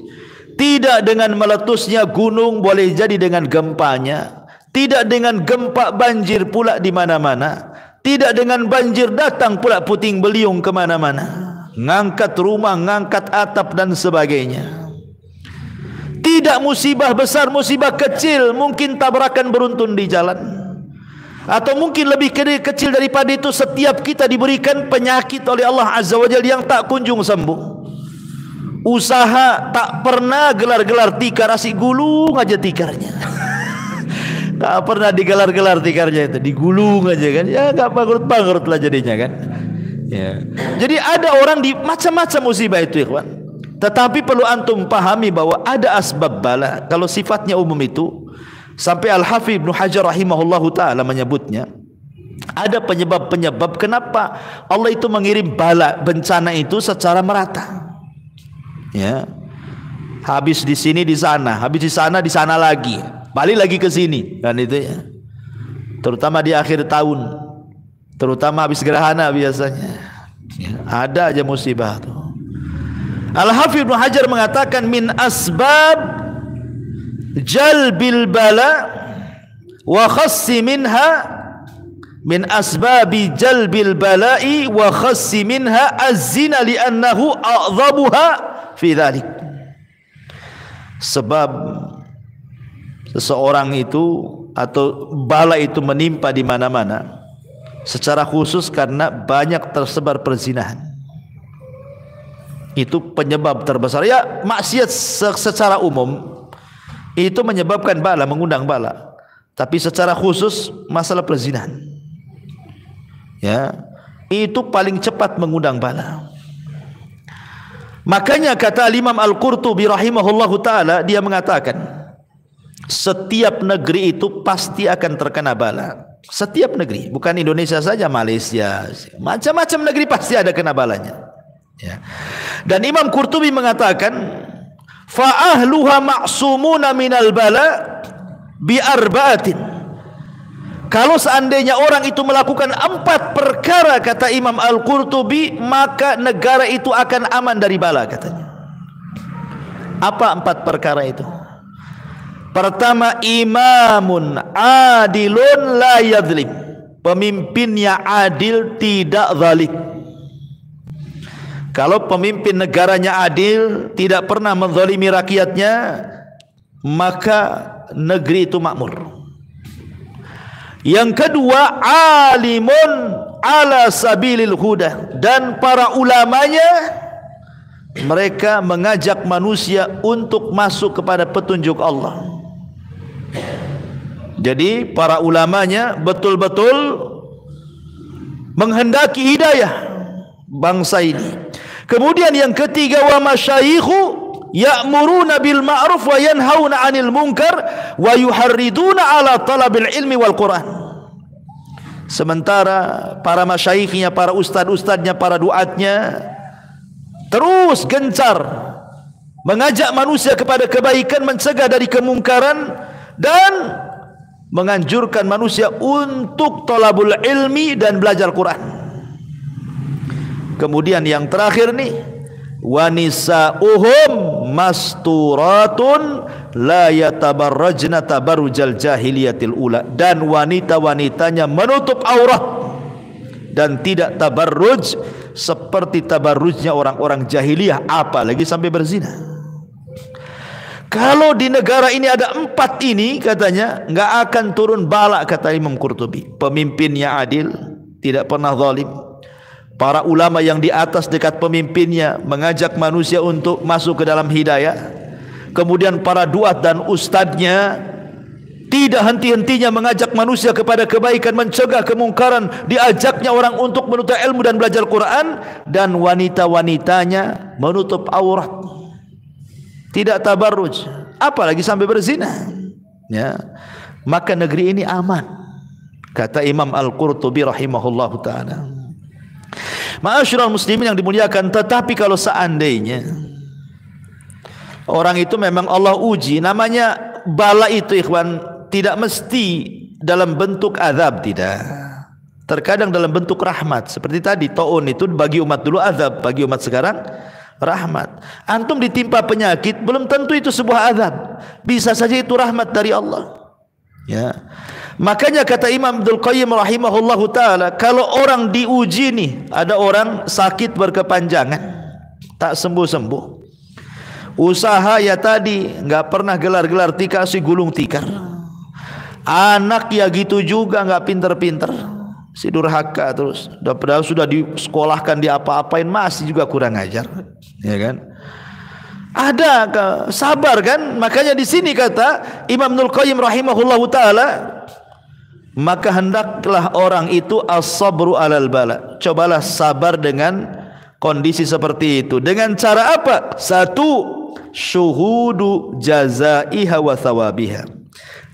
tidak dengan meletusnya gunung, boleh jadi dengan gempanya. Tidak dengan gempa banjir pula di mana-mana. Tidak dengan banjir datang pula puting beliung ke mana-mana. Ngangkat rumah, ngangkat atap dan sebagainya. Tidak musibah besar, musibah kecil, mungkin tabrakan beruntun di jalan. Atau mungkin lebih kecil daripada itu, setiap kita diberikan penyakit oleh Allah Azza wa Jalla yang tak kunjung sembuh. Usaha tak pernah gelar-gelar tikar, asik gulung aja tikarnya. Nggak pernah digelar-gelar tikarnya itu, digulung aja kan. Ya nggak bangkrut lah jadinya kan. Ya. Jadi ada orang di macam-macam musibah itu, ikhwan. Tetapi perlu antum pahami bahwa ada asbab bala. Kalau sifatnya umum itu, sampai Al-Hafidz Ibnu Hajar rahimahullahu taala menyebutnya, ada penyebab-penyebab kenapa Allah itu mengirim bala, bencana itu secara merata. Ya. Habis di sini di sana, habis di sana lagi, balik lagi ke sini, kan itu ya. Terutama di akhir tahun, terutama habis gerhana biasanya. Ya, ada aja musibah tuh. Al-Hafidz Ibnu Hajar mengatakan min asbab jalbil bala wa khassi minha, min asbabi jalbil bala'i wa khassi minha az-zina li'annahu a'dhabuha fi dhalik. Sebab seseorang itu atau bala itu menimpa di mana-mana, secara khusus karena banyak tersebar perzinahan. Itu penyebab terbesar. Ya, maksiat secara umum itu menyebabkan bala, mengundang bala. Tapi secara khusus masalah perzinahan, ya, itu paling cepat mengundang bala. Makanya kata Imam Al-Qurtubi rahimahullahu taala, dia mengatakan setiap negeri itu pasti akan terkena bala. Setiap negeri, bukan Indonesia saja, Malaysia, macam-macam negeri pasti ada kena balanya. Ya. Dan Imam Qurtubi mengatakan fa ahluha ma'sumuna minal bala bi arba'atin. Kalau seandainya orang itu melakukan 4 perkara, kata Imam Al-Qurtubi, maka negara itu akan aman dari bala, katanya. Apa 4 perkara itu? Pertama, imamun adilun la yadhlim. Pemimpinnya adil, tidak zalim. Kalau pemimpin negaranya adil, tidak pernah menzalimi rakyatnya, maka negeri itu makmur. Yang kedua, alimun ala sabilil huda, dan para ulamanya mereka mengajak manusia untuk masuk kepada petunjuk Allah. Jadi para ulamanya betul-betul menghendaki hidayah bangsa ini. Kemudian yang ketiga, wa masyayikhu ya'muruna bil ma'ruf wa yanhauna 'anil munkar wa yuharriduna 'ala talabil ilmi wal Qur'an. Sementara para masyayikhnya, para ustad-ustadnya, para duatnya terus gencar mengajak manusia kepada kebaikan, mencegah dari kemungkaran, dan menganjurkan manusia untuk talabul ilmi dan belajar Quran. Kemudian yang terakhir nih, wa nisa'uhum masturatun la yatabarrajna tabarrujal jahiliyatil ula, dan wanita-wanitanya menutup aurat dan tidak tabarruj seperti tabarrujnya orang-orang jahiliyah, apalagi sampai berzina. Kalau di negara ini ada 4 ini, katanya nggak akan turun bala, kata Imam Qurtubi. Pemimpinnya adil, tidak pernah zalim. Para ulama yang di atas dekat pemimpinnya mengajak manusia untuk masuk ke dalam hidayah. Kemudian para duat dan ustadznya tidak henti-hentinya mengajak manusia kepada kebaikan, mencegah kemungkaran, diajaknya orang untuk menuntut ilmu dan belajar Quran, dan wanita-wanitanya menutup aurat, tidak tabarruj, apalagi sampai berzina. Ya, maka negeri ini aman, kata Imam Al-Qurtubi rahimahullahu taala. Ma'asyiral muslimin yang dimuliakan, tetapi kalau seandainya orang itu memang Allah uji, namanya bala itu, ikhwan, tidak mesti dalam bentuk azab, tidak. Terkadang dalam bentuk rahmat. Seperti tadi taun itu bagi umat dulu azab, bagi umat sekarang rahmat. Antum ditimpa penyakit, belum tentu itu sebuah azab, bisa saja itu rahmat dari Allah. Ya. Makanya kata Imam Abdul Qayyim rahimahullahu taala, kalau orang diuji nih, ada orang sakit berkepanjangan, tak sembuh-sembuh, usaha ya tadi nggak pernah gelar-gelar tikar, si gulung tikar. Anak ya gitu juga, nggak pinter-pinter, si durhaka terus. Padahal sudah disekolahkan, diapa-apain, masih juga kurang ajar, ya kan? Ada sabar kan? Makanya di sini kata Imam Ibnul Qayyim rahimahullahu taala, maka hendaklah orang itu as-sabru alal bala. Cobalah sabar dengan kondisi seperti itu. Dengan cara apa? Satu, syuhudu jazaiha wa thawabiha.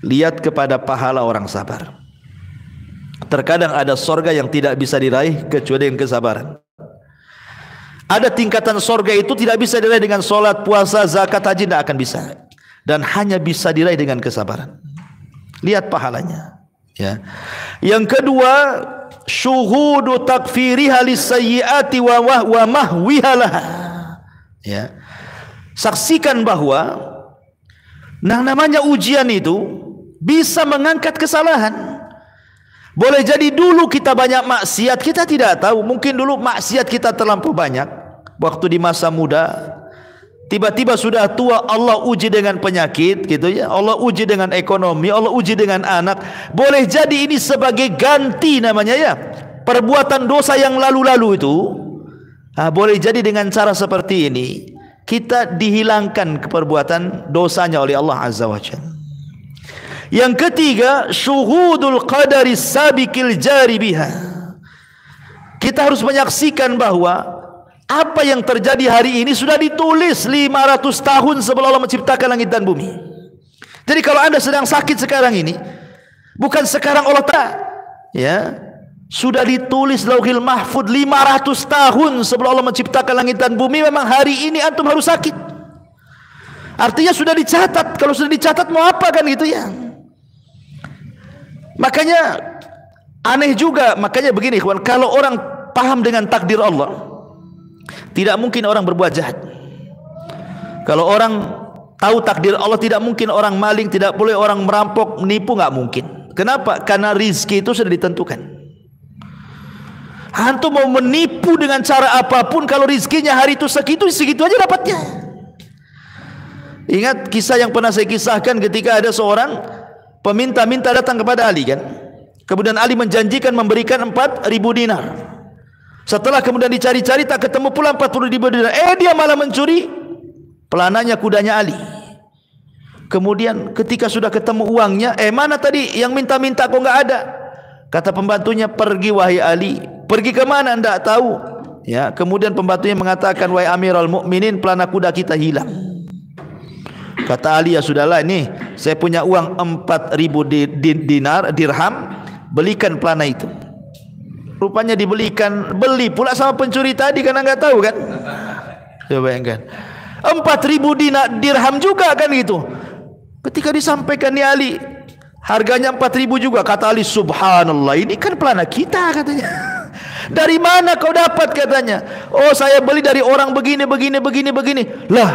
Lihat kepada pahala orang sabar. Terkadang ada sorga yang tidak bisa diraih kecuali dengan kesabaran. Ada tingkatan sorga itu tidak bisa diraih dengan solat, puasa, zakat, haji, tidak akan bisa. Dan hanya bisa diraih dengan kesabaran. Lihat pahalanya. Ya. Yang kedua, syuhudu takfiriha lisayyiati wa mahwihalah. Ya. Saksikan bahwa namanya ujian itu bisa mengangkat kesalahan. Boleh jadi dulu kita banyak maksiat, kita tidak tahu. Mungkin dulu maksiat kita terlampau banyak waktu di masa muda. Tiba-tiba sudah tua, Allah uji dengan penyakit gitu ya. Allah uji dengan ekonomi, Allah uji dengan anak. Boleh jadi ini sebagai ganti namanya ya, perbuatan dosa yang lalu-lalu itu. Boleh jadi dengan cara seperti ini kita dihilangkan keperbuatan dosanya oleh Allah Azza wa Jalla. Yang ketiga, syuhudul qadari sabiqil jari biha. Kita harus menyaksikan bahwa apa yang terjadi hari ini sudah ditulis 500 tahun sebelum Allah menciptakan langit dan bumi. Jadi kalau Anda sedang sakit sekarang ini, bukan sekarang Allah ya, sudah ditulis Lauhil Mahfud 500 tahun sebelum Allah menciptakan langit dan bumi. Memang hari ini antum harus sakit. Artinya sudah dicatat. Kalau sudah dicatat mau apa kan gitu ya. Makanya aneh juga, makanya begini kawan, kalau orang paham dengan takdir Allah, tidak mungkin orang berbuat jahat. Kalau orang tahu takdir Allah, tidak mungkin orang maling, tidak boleh orang merampok, menipu, nggak mungkin. Kenapa? Karena rizki itu sudah ditentukan. Antum mau menipu dengan cara apapun, kalau rizkinya hari itu segitu aja dapatnya. Ingat kisah yang pernah saya kisahkan ketika ada seorang peminta-minta datang kepada Ali kan. Kemudian Ali menjanjikan memberikan 4.000 dinar. Setelah kemudian dicari-cari tak ketemu pula 40.000 dinar. Dia malah mencuri pelananya kudanya Ali. Kemudian ketika sudah ketemu uangnya, mana tadi yang minta-minta kok nggak ada? Kata pembantunya, pergi wahai Ali. Pergi ke mana enggak tahu. Ya, kemudian pembantunya mengatakan, wahai Amirul Mukminin, pelana kuda kita hilang. Kata Ali, ya sudahlah, ini saya punya uang 4.000 dirham, belikan pelana itu. Rupanya beli pula sama pencuri tadi karena nggak tahu kan. Coba bayangkan, 4.000 dirham juga kan gitu. Ketika disampaikan ni Ali, harganya 4.000 juga. Kata Ali, subhanallah, ini kan pelana kita katanya. Dari mana kau dapat katanya? Oh, saya beli dari orang begini. Lah,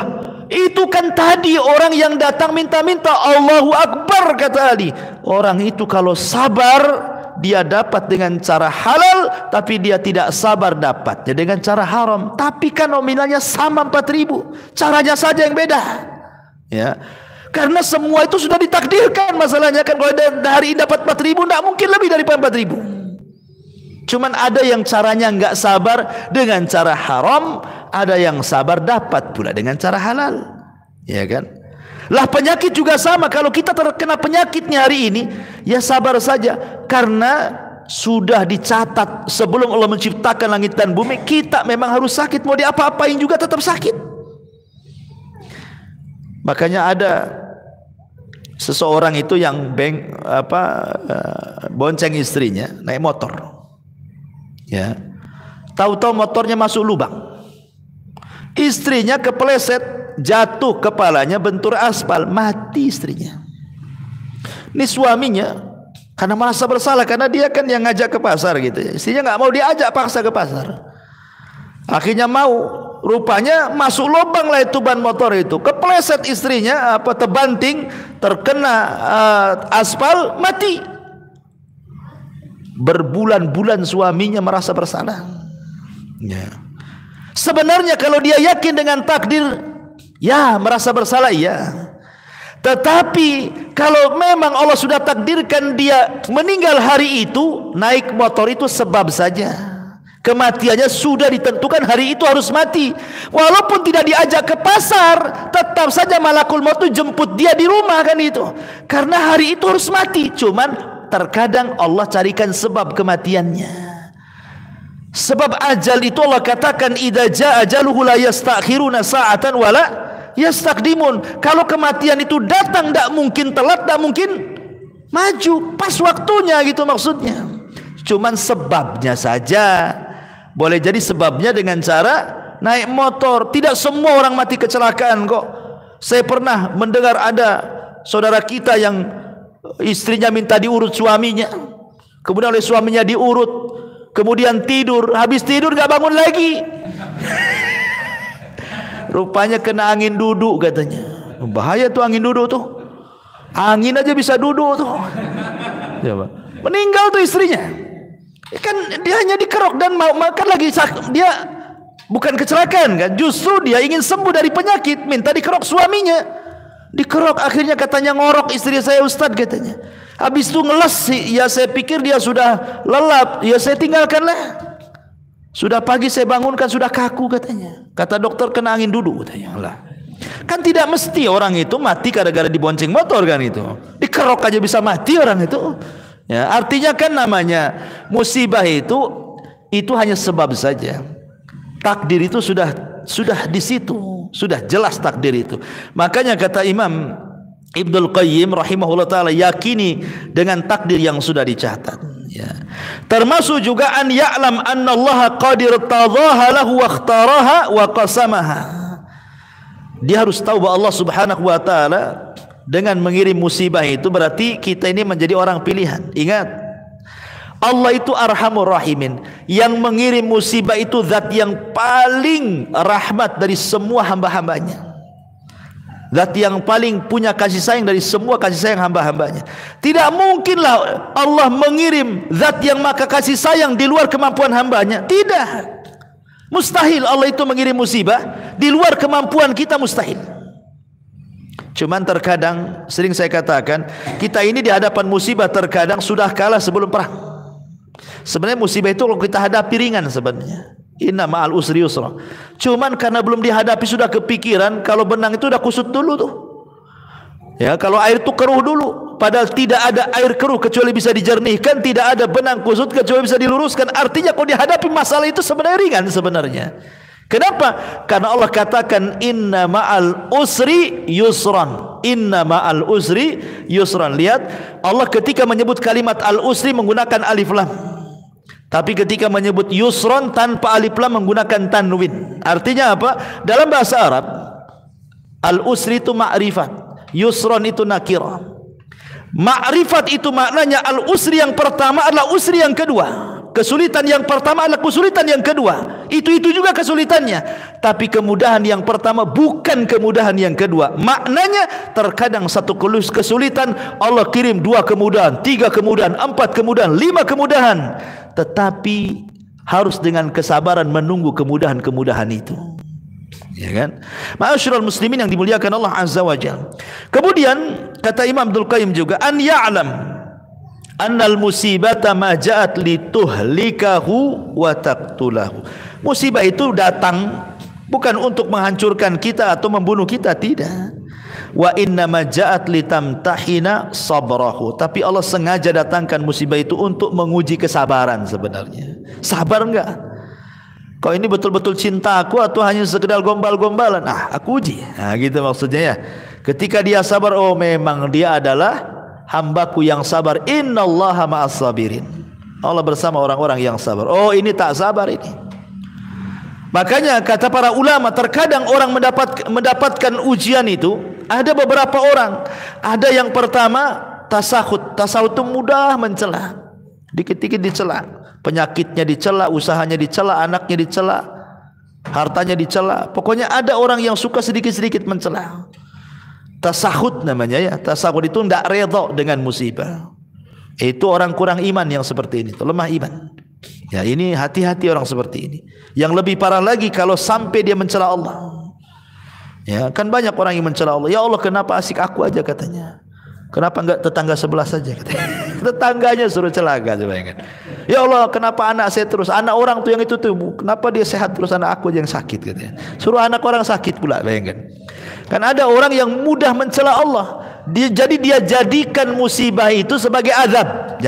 itu kan tadi orang yang datang minta-minta. Allahu Akbar kata Ali. Orang itu kalau sabar dia dapat dengan cara halal, tapi dia tidak sabar dapatnya dengan cara haram. Tapi kan nominalnya sama 4.000, caranya saja yang beda. Ya, karena semua itu sudah ditakdirkan. Masalahnya kan kalau hari ini dapat 4.000, tidak mungkin lebih dari 4.000. Cuman ada yang caranya enggak sabar dengan cara haram, ada yang sabar dapat pula dengan cara halal. Ya kan? Lah penyakit juga sama. Kalau kita terkena penyakitnya hari ini, ya sabar saja, karena sudah dicatat sebelum Allah menciptakan langit dan bumi, kita memang harus sakit. Mau diapa-apain juga tetap sakit. Makanya ada seseorang itu yang bonceng istrinya naik motor. Ya, tahu-tahu motornya masuk lubang. Istrinya kepleset, jatuh kepalanya bentur aspal, mati istrinya. Ini suaminya karena merasa bersalah, karena dia kan yang ngajak ke pasar gitu ya. Istrinya nggak mau diajak, paksa ke pasar. Akhirnya mau, rupanya masuk lubang lah itu ban motor itu. Kepleset istrinya, terbanting, terkena aspal, mati. Berbulan-bulan suaminya merasa bersalah. Ya. Sebenarnya kalau dia yakin dengan takdir, ya merasa bersalah ya. Tetapi kalau memang Allah sudah takdirkan dia meninggal hari itu, naik motor itu sebab saja. Kematiannya sudah ditentukan, hari itu harus mati. Walaupun tidak diajak ke pasar, tetap saja malakul maut itu jemput dia di rumah kan itu. Karena hari itu harus mati. Cuman terkadang Allah carikan sebab kematiannya. Sebab ajal itu Allah katakan idza jaa ajaluhu la yastakhiruna sa'atan wala yastaqdimun. Kalau kematian itu datang tidak mungkin telat, tidak mungkin maju, pas waktunya gitu maksudnya. Cuman sebabnya saja. Boleh jadi sebabnya dengan cara naik motor. Tidak semua orang mati kecelakaan kok. Saya pernah mendengar ada saudara kita yang istrinya minta diurut suaminya, kemudian oleh suaminya diurut, kemudian tidur, habis tidur gak bangun lagi. Rupanya kena angin duduk katanya. Bahaya tuh angin duduk tuh. Angin aja bisa duduk tuh. Meninggal tuh istrinya. Kan dia hanya dikerok dan mau makan lagi, dia bukan kecelakaan kan, justru dia ingin sembuh dari penyakit, minta dikerok suaminya. Dikerok, akhirnya katanya ngorok istri saya Ustadz katanya. Habis itu ngeles sih, ya saya pikir dia sudah lelap, ya saya tinggalkanlah. Sudah pagi saya bangunkan sudah kaku katanya. Kata dokter kena angin duduk katanya. Lah, kan tidak mesti orang itu mati gara-gara dibonceng motor kan itu. Dikerok aja bisa mati orang itu. Ya, artinya kan namanya musibah itu hanya sebab saja. Takdir itu sudah di situ, sudah jelas takdir itu. Makanya kata Imam Ibnul Qayyim rahimahullah taala, yakini dengan takdir yang sudah dicatat. Ya. Termasuk juga an ya'lam anna Allah qadir tadhaha lahu wa ikhtaraha wa qasamaha. Dia harus tahu bahwa Allah Subhanahu wa taala dengan mengirim musibah itu berarti kita ini menjadi orang pilihan. Ingat, Allah itu Arhamur Rahimin. Yang mengirim musibah itu zat yang paling rahmat dari semua hamba-hambanya, zat yang paling punya kasih sayang dari semua kasih sayang hamba-hambanya. Tidak mungkinlah Allah mengirim zat yang maka kasih sayang di luar kemampuan hambanya. Tidak, mustahil Allah itu mengirim musibah di luar kemampuan kita, mustahil. Cuman terkadang sering saya katakan, kita ini di hadapan musibah terkadang sudah kalah sebelum perang. Sebenarnya musibah itu kalau kita hadapi ringan sebenarnya. Inna ma'al usri yusra. Cuman karena belum dihadapi sudah kepikiran kalau benang itu udah kusut dulu tuh. Ya, kalau air itu keruh dulu. Padahal tidak ada air keruh kecuali bisa dijernihkan, tidak ada benang kusut kecuali bisa diluruskan. Artinya kalau dihadapi masalah itu sebenarnya ringan sebenarnya. Kenapa? Karena Allah katakan inna ma'al usri yusran. Inna ma'al usri yusran. Lihat, Allah ketika menyebut kalimat al-usri menggunakan alif lam. Tapi ketika menyebut yusran tanpa alif lam menggunakan tanwin. Artinya apa? Dalam bahasa Arab, al-usri itu ma'rifat, yusran itu nakirah. Ma'rifat itu maknanya al-usri yang pertama adalah usri yang kedua. Kesulitan yang pertama adalah kesulitan yang kedua. Itu juga kesulitannya. Tapi kemudahan yang pertama bukan kemudahan yang kedua. Maknanya terkadang satu kesulitan Allah kirim 2 kemudahan, 3 kemudahan, 4 kemudahan, 5 kemudahan. Tetapi harus dengan kesabaran menunggu kemudahan-kemudahan itu. Ya kan? Ma'asyiral muslimin yang dimuliakan Allah Azza wa Jalla. Kemudian kata Imam Abdul Qayyim juga an ya'lam annal musibata ma ja'at lituhlikahu wa taqtulahu. Musibah itu datang bukan untuk menghancurkan kita atau membunuh kita, tidak. Wa inna ma ja'at litamtahina sabrahu. Tapi Allah sengaja datangkan musibah itu untuk menguji kesabaran sebenarnya. Sabar enggak? Kau ini betul-betul cinta aku atau hanya sekedar gombal-gombalan? Aku uji. Gitu maksudnya ya. Ketika dia sabar, oh memang dia adalah hambaku yang sabar. Innallaha ma'as sabirin. Allah bersama orang-orang yang sabar. Oh ini tak sabar ini. Makanya kata para ulama, terkadang orang mendapatkan ujian itu ada beberapa orang. Ada yang pertama tasahud. Tasahud itu mudah mencela, dikit-dikit dicela. Penyakitnya dicela, usahanya dicela, anaknya dicela, hartanya dicela. Pokoknya ada orang yang suka sedikit-sedikit mencela. Tasahud namanya ya. Tasahud itu tidak redha dengan musibah. Itu orang kurang iman yang seperti ini, lemah iman. Ya, ini hati-hati orang seperti ini. Yang lebih parah lagi kalau sampai dia mencela Allah. Ya, kan banyak orang yang mencela Allah. Ya Allah, kenapa asik aku aja katanya. Kenapa enggak tetangga sebelah saja katanya. Tetangganya suruh celaka, bayangkan. Ya Allah, kenapa anak saya terus, anak orang tuh yang itu tuh, kenapa dia sehat terus, anak aku yang sakit katanya. Suruh anak orang sakit pula, bayangkan. Kan ada orang yang mudah mencela Allah. Jadi dia jadikan musibah itu sebagai azab.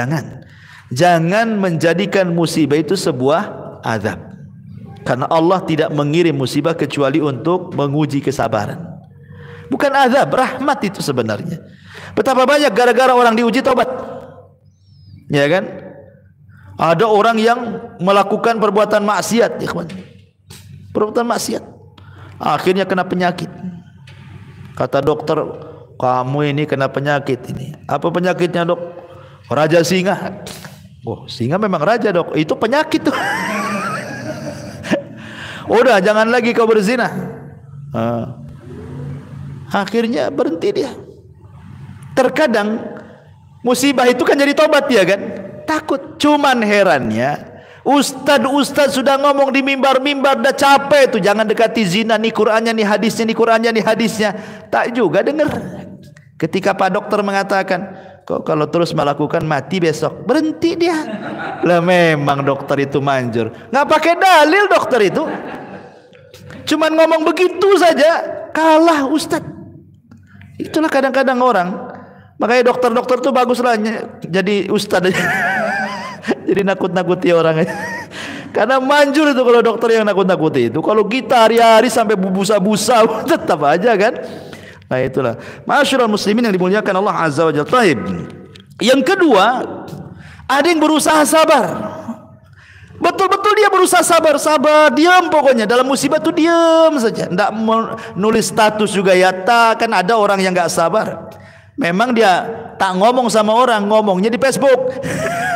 Jangan menjadikan musibah itu sebuah azab. Karena Allah tidak mengirim musibah kecuali untuk menguji kesabaran. Bukan azab, rahmat itu sebenarnya. Betapa banyak gara-gara orang diuji tobat. Ya kan? Ada orang yang melakukan perbuatan maksiat, ikhwan. Perbuatan maksiat. Akhirnya kena penyakit. Kata dokter, kamu ini kena penyakit ini. Apa penyakitnya, Dok? Raja singa. Oh, singa memang raja, Dok. Itu penyakit tuh. Udah, jangan lagi kau berzina. Akhirnya berhenti dia. Terkadang musibah itu kan jadi tobat dia kan. Takut. Cuman herannya, Ustadz sudah ngomong di mimbar-mimbar, dah capek itu, jangan dekati zina, nih Qur'annya, nih hadisnya, nih Qur'annya, nih hadisnya. Tak juga dengar. Ketika Pak Dokter mengatakan, kok kalau terus melakukan mati besok, berhenti dia. Lah memang dokter itu manjur. Nggak pakai dalil dokter itu. Cuman ngomong begitu saja, kalah Ustadz. Itulah kadang-kadang orang. Makanya dokter-dokter tuh baguslah jadi ustadz aja. Jadi nakut-nakuti orang aja. Karena manjur itu kalau dokter yang nakut-nakuti itu. Kalau kita hari-hari sampai busa-busa tetap aja kan. Nah itulah. Ma'asyiral muslimin yang dimuliakan Allah Azza wa Jalla. Taib. Yang kedua, ada yang berusaha sabar. Betul-betul dia berusaha sabar, diam pokoknya. Dalam musibah tuh diam saja. Tidak menulis status juga ya. Kan ada orang yang nggak sabar. Memang dia tak ngomong sama orang, ngomongnya di Facebook.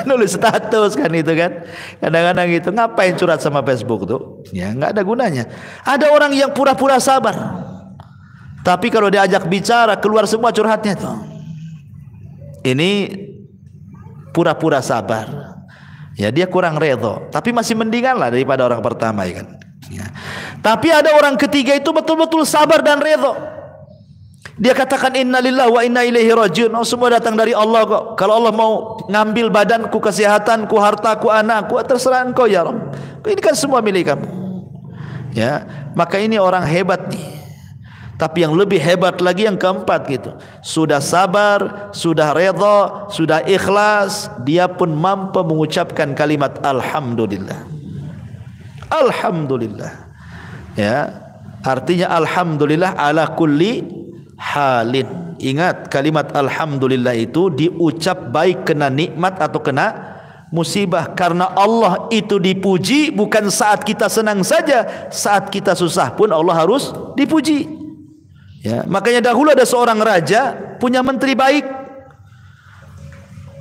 Nulis status kan itu kan. Kadang-kadang gitu, ngapain curhat sama Facebook tuh? Ya nggak ada gunanya. Ada orang yang pura-pura sabar. Tapi kalau diajak bicara keluar semua curhatnya tuh. Ini pura-pura sabar. Ya dia kurang redho, tapi masih mendingan lah daripada orang pertama ya kan. Ya. Tapi ada orang ketiga itu betul-betul sabar dan redho. Dia katakan innalillahi wa inna ilaihi rajiun. Oh, semua datang dari Allah kok. Kalau Allah mau ngambil badanku, kesehatanku, hartaku, anakku, terserah engkau ya Rabb. Ini kan semua milik kamu. Ya, maka ini orang hebat nih. Tapi yang lebih hebat lagi yang keempat gitu. Sudah sabar, sudah redha, sudah ikhlas, dia pun mampu mengucapkan kalimat alhamdulillah. Alhamdulillah. Ya, artinya alhamdulillah ala kulli halin. Ingat kalimat alhamdulillah itu diucap baik kena nikmat atau kena musibah. Karena Allah itu dipuji bukan saat kita senang saja, saat kita susah pun Allah harus dipuji. Ya, makanya dahulu ada seorang raja punya menteri baik.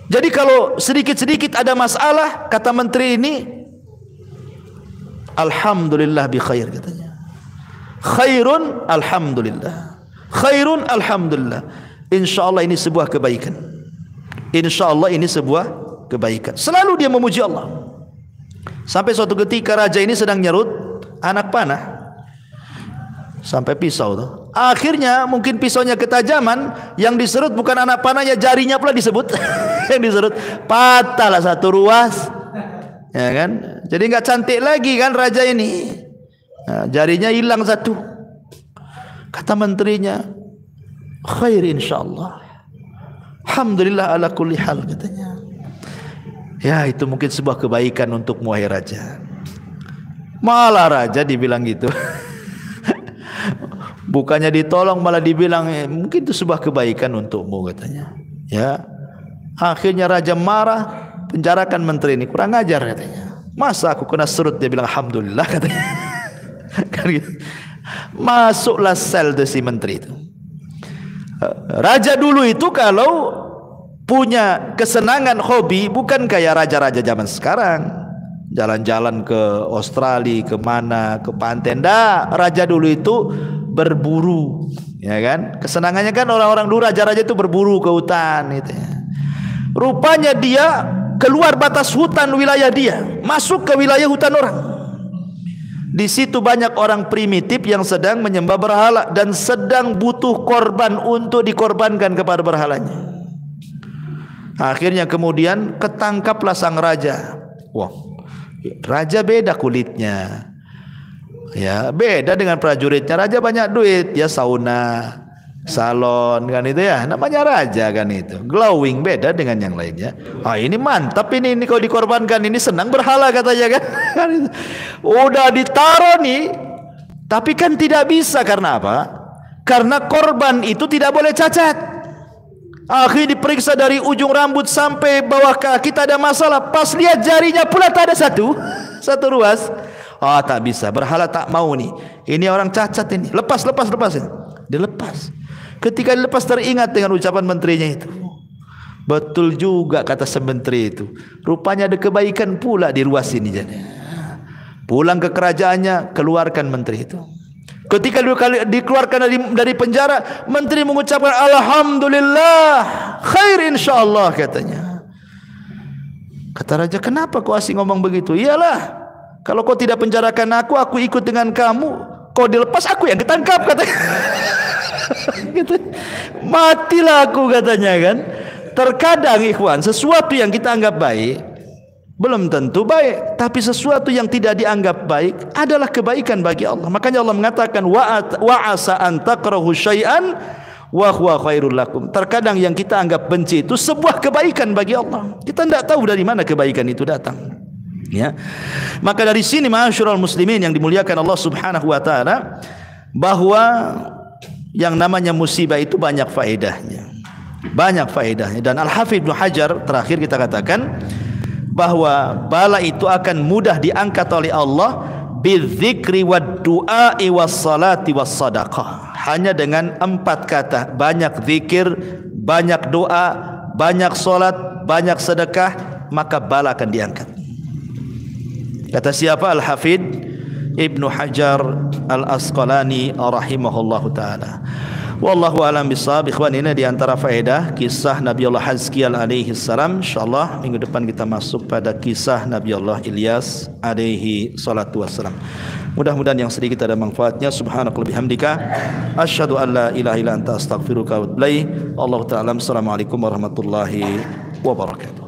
Jadi kalau sedikit-sedikit ada masalah, kata menteri ini, alhamdulillah bi khair katanya. Khairun alhamdulillah. Khairun alhamdulillah. Insyaallah ini sebuah kebaikan. Insyaallah ini sebuah kebaikan. Selalu dia memuji Allah. Sampai suatu ketika raja ini sedang nyerut anak panah. Sampai pisau tuh. Akhirnya mungkin pisaunya ketajaman, yang diserut bukan anak panahnya, jarinya pula disebut. Yang diserut patahlah satu ruas. Ya kan? Jadi nggak cantik lagi kan raja ini. Nah, jarinya hilang satu. Kata menterinya, khair insyaallah. Alhamdulillah ala kulli hal katanya. Ya, itu mungkin sebuah kebaikan untuk wahai raja. Malah raja dibilang gitu. Bukannya ditolong malah dibilang mungkin itu sebuah kebaikan untukmu katanya. Ya. Akhirnya raja marah, penjarakan menteri ini, kurang ajar katanya. Masa aku kena serut, dia bilang alhamdulillah katanya. Kan gitu. Masuklah sel de si menteri itu. Raja dulu itu kalau punya kesenangan hobi bukan kayak raja-raja zaman sekarang. Jalan-jalan ke Australia, ke mana, ke pantai. Nggak, raja dulu itu berburu, ya kan? Kesenangannya kan orang-orang dulu raja-raja itu berburu ke hutan gitu ya. Rupanya dia keluar batas hutan wilayah dia, masuk ke wilayah hutan orang. Di situ banyak orang primitif yang sedang menyembah berhala dan sedang butuh korban untuk dikorbankan kepada berhalanya. Akhirnya kemudian ketangkaplah sang raja. Wah, raja beda kulitnya. Ya, beda dengan prajuritnya. Raja banyak duit, ya sauna, salon kan itu ya. Namanya raja kan itu. Glowing, beda dengan yang lainnya. Ah, ini mantap ini kalau dikorbankan, ini senang berhala katanya kan. Udah ditaruh nih. Tapi kan tidak bisa karena apa? Karena korban itu tidak boleh cacat. Akhirnya diperiksa dari ujung rambut sampai bawah kaki, tak ada masalah. Pas lihat jarinya pula tak ada satu ruas. Oh, tak bisa, berhala tak mau nih. Ini orang cacat ini. Lepas. Dilepas. Ketika dilepas teringat dengan ucapan menterinya itu. Betul juga kata sementeri itu. Rupanya ada kebaikan pula di ruas ini jadi. Pulang ke kerajaannya, keluarkan menteri itu. Ketika dikeluarkan dari penjara, menteri mengucapkan alhamdulillah, khair insyaallah katanya. Kata raja, kenapa kau asyik ngomong begitu? Iyalah, kalau kau tidak penjarakan aku ikut dengan kamu. Kau dilepas, aku yang ketangkap katanya. Gitu. Matilah aku katanya kan. Terkadang ikhwan, sesuatu yang kita anggap baik belum tentu baik, tapi sesuatu yang tidak dianggap baik adalah kebaikan bagi Allah. Makanya Allah mengatakan wa asa an takrahu syai'an wa huwa khairul lakum. Terkadang yang kita anggap benci itu sebuah kebaikan bagi Allah. Kita tidak tahu dari mana kebaikan itu datang. Ya. Maka dari sini ma'asyiral muslimin yang dimuliakan Allah Subhanahu wa taala, bahwa yang namanya musibah itu banyak faedahnya. Banyak faedahnya, dan Al-Hafidz Ibnu Hajar terakhir kita katakan bahwa bala itu akan mudah diangkat oleh Allah bidzikri wad du'ai was salati was sadaqah. Hanya dengan 4 kata, banyak zikir, banyak doa, banyak salat, banyak sedekah, maka bala akan diangkat. Kata siapa? Al-Hafidz Ibnu Hajar Al-Asqalani rahimahullahu taala. Wallahu a'lam bishawab. Ikhwan, ini di antara faedah kisah Nabi Allah Hazkiel alaihi salam. Insyaallah minggu depan kita masuk pada kisah Nabi Allah Ilyas alaihi salatu wassalam. Mudah-mudahan yang sedikit ada manfaatnya. Subhanakallahumma bihamdika asyhadu an la ilaha illa anta astaghfiruka wa atubu ilaik. Allahu ta'ala. Assalamualaikum warahmatullahi wabarakatuh.